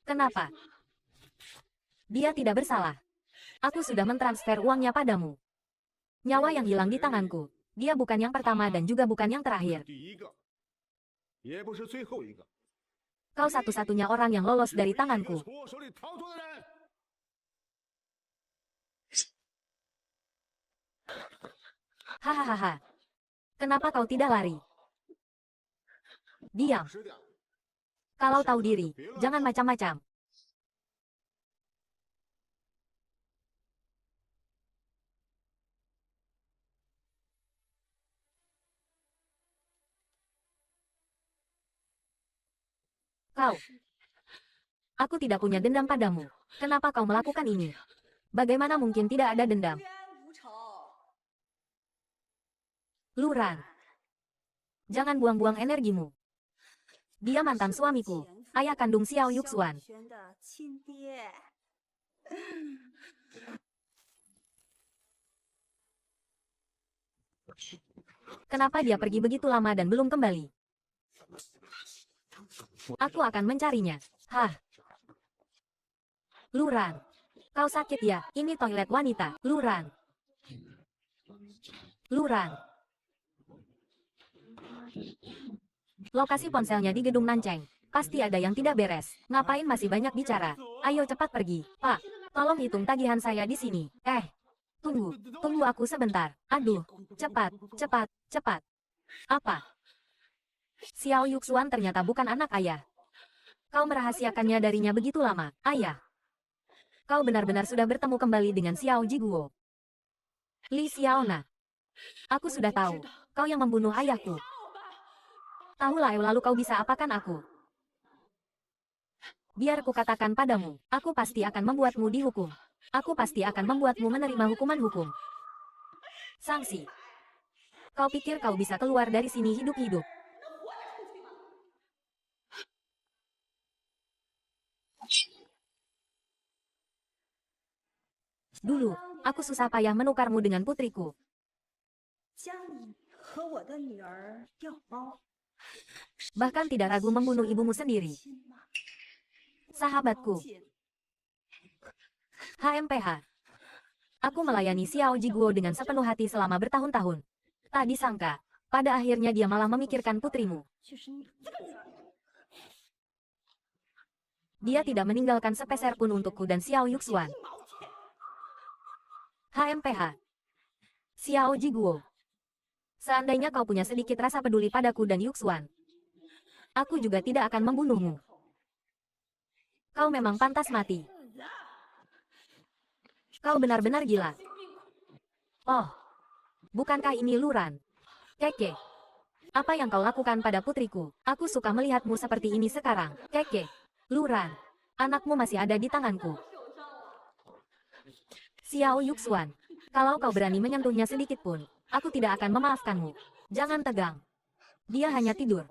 Kenapa? Dia tidak bersalah. Aku sudah mentransfer uangnya padamu. Nyawa yang hilang di tanganku. Dia bukan yang pertama dan juga bukan yang terakhir. Kau satu-satunya orang yang lolos dari tanganku. 从我手里逃脱的人。 Hahaha. Kenapa kau tidak lari? Diam. 老实点， Kalau tahu diri, jangan macam-macam. Kau. Aku tidak punya dendam padamu. Kenapa kau melakukan ini? Bagaimana mungkin tidak ada dendam? 冤无仇。 Luran. Jangan buang-buang energimu. Dia mantan suamiku, ayah kandung Xiao Yuxuan. 轩的亲爹。 Kenapa dia pergi begitu lama dan belum kembali? Aku akan mencarinya. Hah? Luran. Kau sakit ya? Ini toilet wanita. Luran. Luran. Lokasi ponselnya di gedung Nanceng. Pasti ada yang tidak beres. Ngapain masih banyak bicara? Ayo cepat pergi. Pak, tolong hitung tagihan saya di sini. Tunggu. Tunggu aku sebentar. Aduh. Cepat, cepat, cepat. Apa? Xiao Yuxuan ternyata bukan anak ayah. Kau merahasiakannya darinya begitu lama, ayah. Kau benar-benar sudah bertemu kembali dengan Xiao Jiguo. Li Xiaona. Aku sudah tahu, kau yang membunuh ayahku. Tahulah lalu kau bisa apakan aku. Biar kukatakan padamu, aku pasti akan membuatmu dihukum. Aku pasti akan membuatmu menerima hukuman hukum. Sanksi. Kau pikir kau bisa keluar dari sini hidup-hidup? Dulu, aku susah payah menukarmu dengan putriku. 将你和我的女儿调包。 Bahkan tidak ragu membunuh ibumu sendiri. 亲妈， Sahabatku, HMPH. Aku melayani Xiao Jiguo dengan sepenuh hati selama bertahun-tahun. Tak disangka, pada akhirnya dia malah memikirkan putrimu. 就是你这个女儿。 Dia tidak meninggalkan sepeser pun untukku dan Xiao Yuxuan. HMPH. Xiao Jiguo. Seandainya kau punya sedikit rasa peduli padaku dan Yuxuan, aku juga tidak akan membunuhmu. Kau memang pantas mati. Kau benar-benar gila. Oh, bukankah ini Luran? Keke. Apa yang kau lakukan pada putriku? Aku suka melihatmu seperti ini sekarang. Keke. Luran. Anakmu masih ada di tanganku. Xiao Yuxuan. Kalau kau berani menyentuhnya sedikit pun, aku tidak akan memaafkanmu. Jangan tegang. Dia hanya tidur.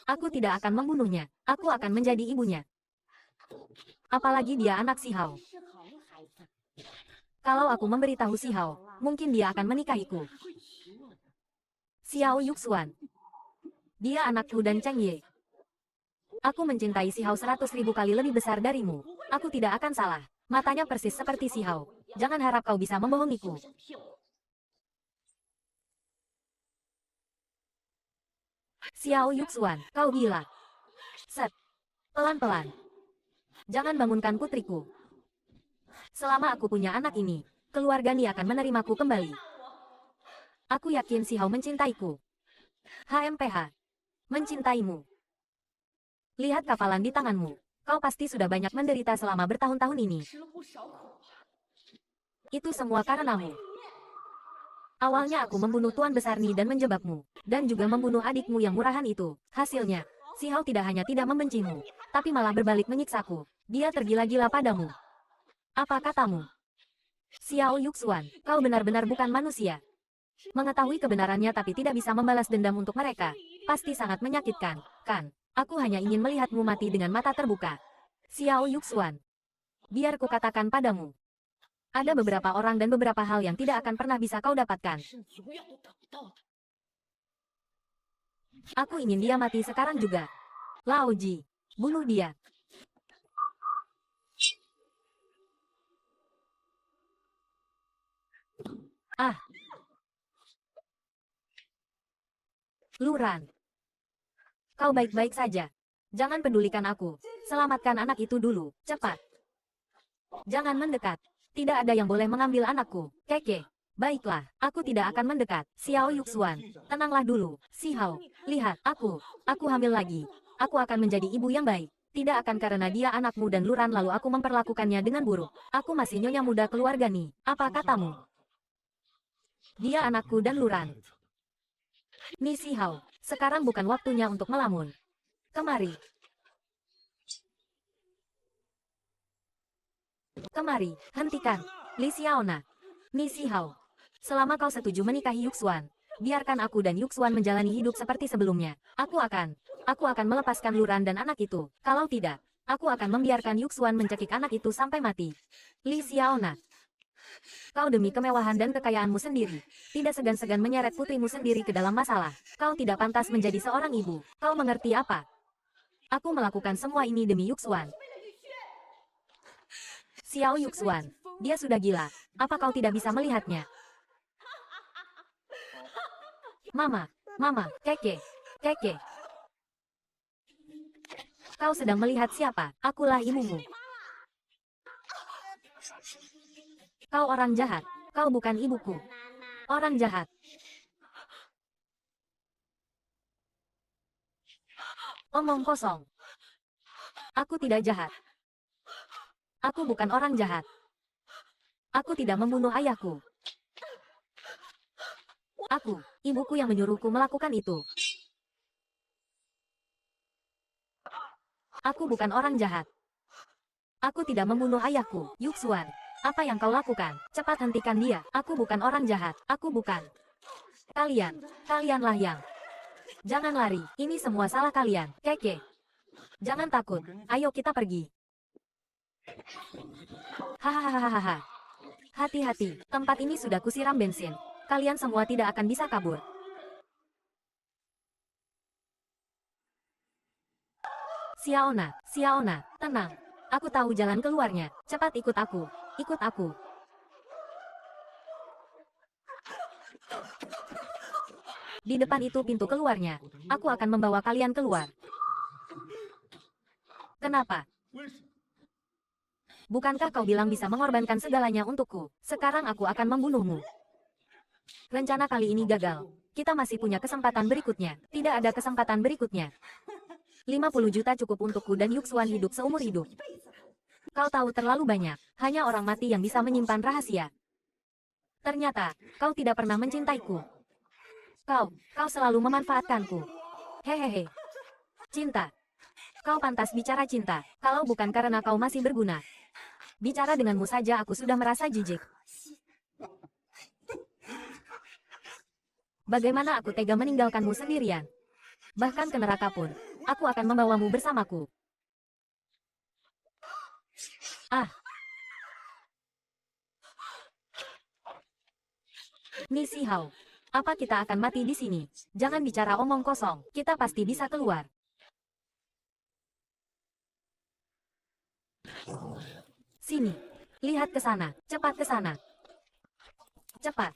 Aku tidak akan membunuhnya. Aku akan menjadi ibunya. Apalagi dia anak Si Hao. Kalau aku memberitahu Si Hao, mungkin dia akan menikahiku. Xiao Yuxuan. Dia anakku dan Cheng Ye. Aku mencintai Si Hao 100.000 kali lebih besar darimu. Aku tidak akan salah. Matanya persis seperti Si Hao. Jangan harap kau bisa membohongiku. Xiao Yuxuan, kau gila. Set. Pelan-pelan. Jangan bangunkan putriku. Selama aku punya anak ini, keluarga Ni akan menerimaku kembali. Aku yakin Si Hao mencintaiku. HMPH. Mencintaimu. Lihat kapalan di tanganmu. Kau pasti sudah banyak menderita selama bertahun-tahun ini. Itu semua karenamu. Awalnya aku membunuh Tuan Besar Ni dan menjebakmu. Dan juga membunuh adikmu yang murahan itu. Hasilnya, Si Hao tidak hanya tidak membencimu, tapi malah berbalik menyiksaku. Dia tergila-gila padamu. Apa katamu? Xiao Yuxuan, kau benar-benar bukan manusia. Mengetahui kebenarannya tapi tidak bisa membalas dendam untuk mereka. Pasti sangat menyakitkan, kan? Aku hanya ingin melihatmu mati dengan mata terbuka. Xiao Yuxuan. Biar kukatakan padamu. Ada beberapa orang dan beberapa hal yang tidak akan pernah bisa kau dapatkan. Aku ingin dia mati sekarang juga. Lao Ji, bunuh dia. Ah. Luran. Kau baik-baik saja. Jangan pedulikan aku. Selamatkan anak itu dulu. Cepat. Jangan mendekat. Tidak ada yang boleh mengambil anakku. Keke. Baiklah, aku tidak akan mendekat. Xiao Yuxuan, tenanglah dulu. Si Hao, lihat, aku hamil lagi. Aku akan menjadi ibu yang baik. Tidak akan karena dia anakmu dan Luran lalu aku memperlakukannya dengan buruk. Aku masih nyonya muda keluarga nih. Apa katamu? Dia anakku dan Luran. Ni Si Hao, sekarang bukan waktunya untuk melamun. Kemari. Kemari, hentikan. Li Xiaona. Ni Si Hao. Selama kau setuju menikahi Yuxuan, biarkan aku dan Yuxuan menjalani hidup seperti sebelumnya. Aku akan melepaskan Luran dan anak itu. Kalau tidak, aku akan membiarkan Yuxuan mencekik anak itu sampai mati. Li Xiaona. Kau demi kemewahan dan kekayaanmu sendiri, tidak segan-segan menyeret putrimu sendiri ke dalam masalah. Kau tidak pantas menjadi seorang ibu. Kau mengerti apa? Aku melakukan semua ini demi Yuxuan. Xiao Yuxuan, dia sudah gila. Apa kau tidak bisa melihatnya? Mama, Keke. Kau sedang melihat siapa? Akulah ibumu. Kau orang jahat. Kau bukan ibuku. Orang jahat. Omong kosong. Aku tidak jahat. Aku bukan orang jahat. Aku tidak membunuh ayahku. Aku, ibuku yang menyuruhku melakukan itu. Aku bukan orang jahat. Aku tidak membunuh ayahku. Yuxuan, apa yang kau lakukan? Cepat hentikan dia. Aku bukan orang jahat. Aku bukan. Kalianlah yang. Jangan lari. Ini semua salah kalian. Keke. Jangan takut. Ayo kita pergi. Hahaha. Hati-hati. Tempat ini sudah kusiram bensin. Kalian semua tidak akan bisa kabur. Xiaona, tenang. Aku tahu jalan keluarnya. Cepat ikut aku. Di depan itu pintu keluarnya. Aku akan membawa kalian keluar. Kenapa? Bukankah kau bilang bisa mengorbankan segalanya untukku? Sekarang aku akan membunuhmu. Rencana kali ini gagal. Kita masih punya kesempatan berikutnya. Tidak ada kesempatan berikutnya. 50 juta cukup untukku dan Yuxuan hidup seumur hidup. Kau tahu terlalu banyak. Hanya orang mati yang bisa menyimpan rahasia. Ternyata, kau tidak pernah mencintaiku. Kau selalu memanfaatkanku. Hehehe. Cinta. Kau pantas bicara cinta. Kalau bukan karena kau masih berguna. Bicara denganmu saja aku sudah merasa jijik. Bagaimana aku tega meninggalkanmu sendirian? Bahkan ke neraka pun, aku akan membawamu bersamaku. Ni Si Hao, apa kita akan mati di sini? Jangan bicara omong kosong, kita pasti bisa keluar. Sini, lihat ke sana, cepat ke sana. Cepat.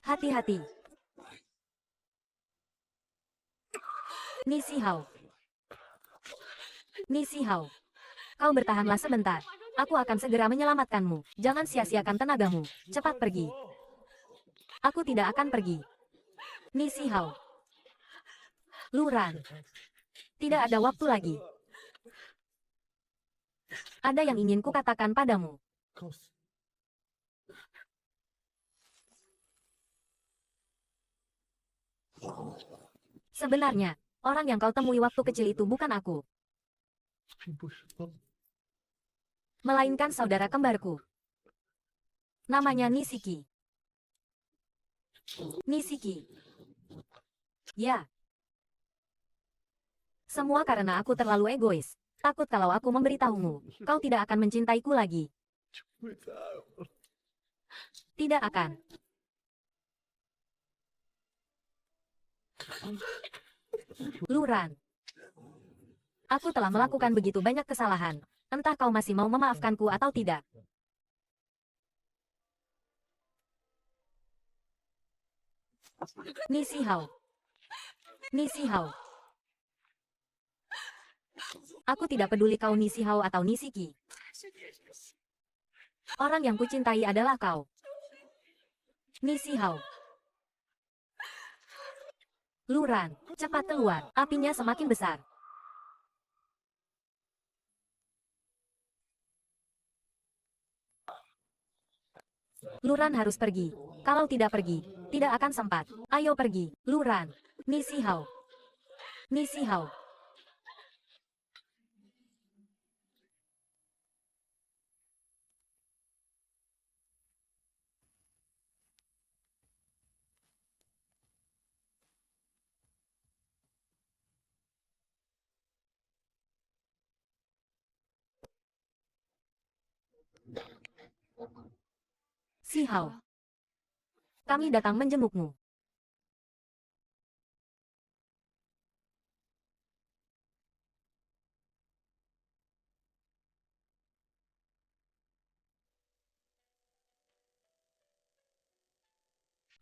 Hati-hati. Ni Si Hao, kau bertahanlah sebentar. Aku akan segera menyelamatkanmu. Jangan sia-siakan tenagamu. Cepat pergi. Aku tidak akan pergi. Ni Si Hao. Luran. Tidak ada waktu lagi. Ada yang ingin kukatakan padamu. Sebenarnya, orang yang kau temui waktu kecil itu bukan aku. Melainkan saudara kembarku. Namanya Nishiki. Ya. Semua karena aku terlalu egois. Takut kalau aku memberitahumu, kau tidak akan mencintaiku lagi. Tidak akan. Luran. Aku telah melakukan begitu banyak kesalahan. Entah kau masih mau memaafkanku atau tidak. Ni Si Hao. Aku tidak peduli kau Nisi Hao atau Nisi Qi. Orang yang kucintai adalah kau. Nisi Hao. Luran, cepat keluar. Apinya semakin besar. Luran harus pergi. Kalau tidak pergi, tidak akan sempat. Ayo pergi, Luran. Nisi Hao. Nisi Hao. Si Hao. Kami datang menjengukmu.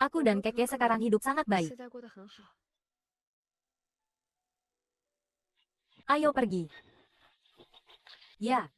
Aku dan Keke sekarang hidup sangat baik. 现在过得很好。 Ayo pergi. Ya,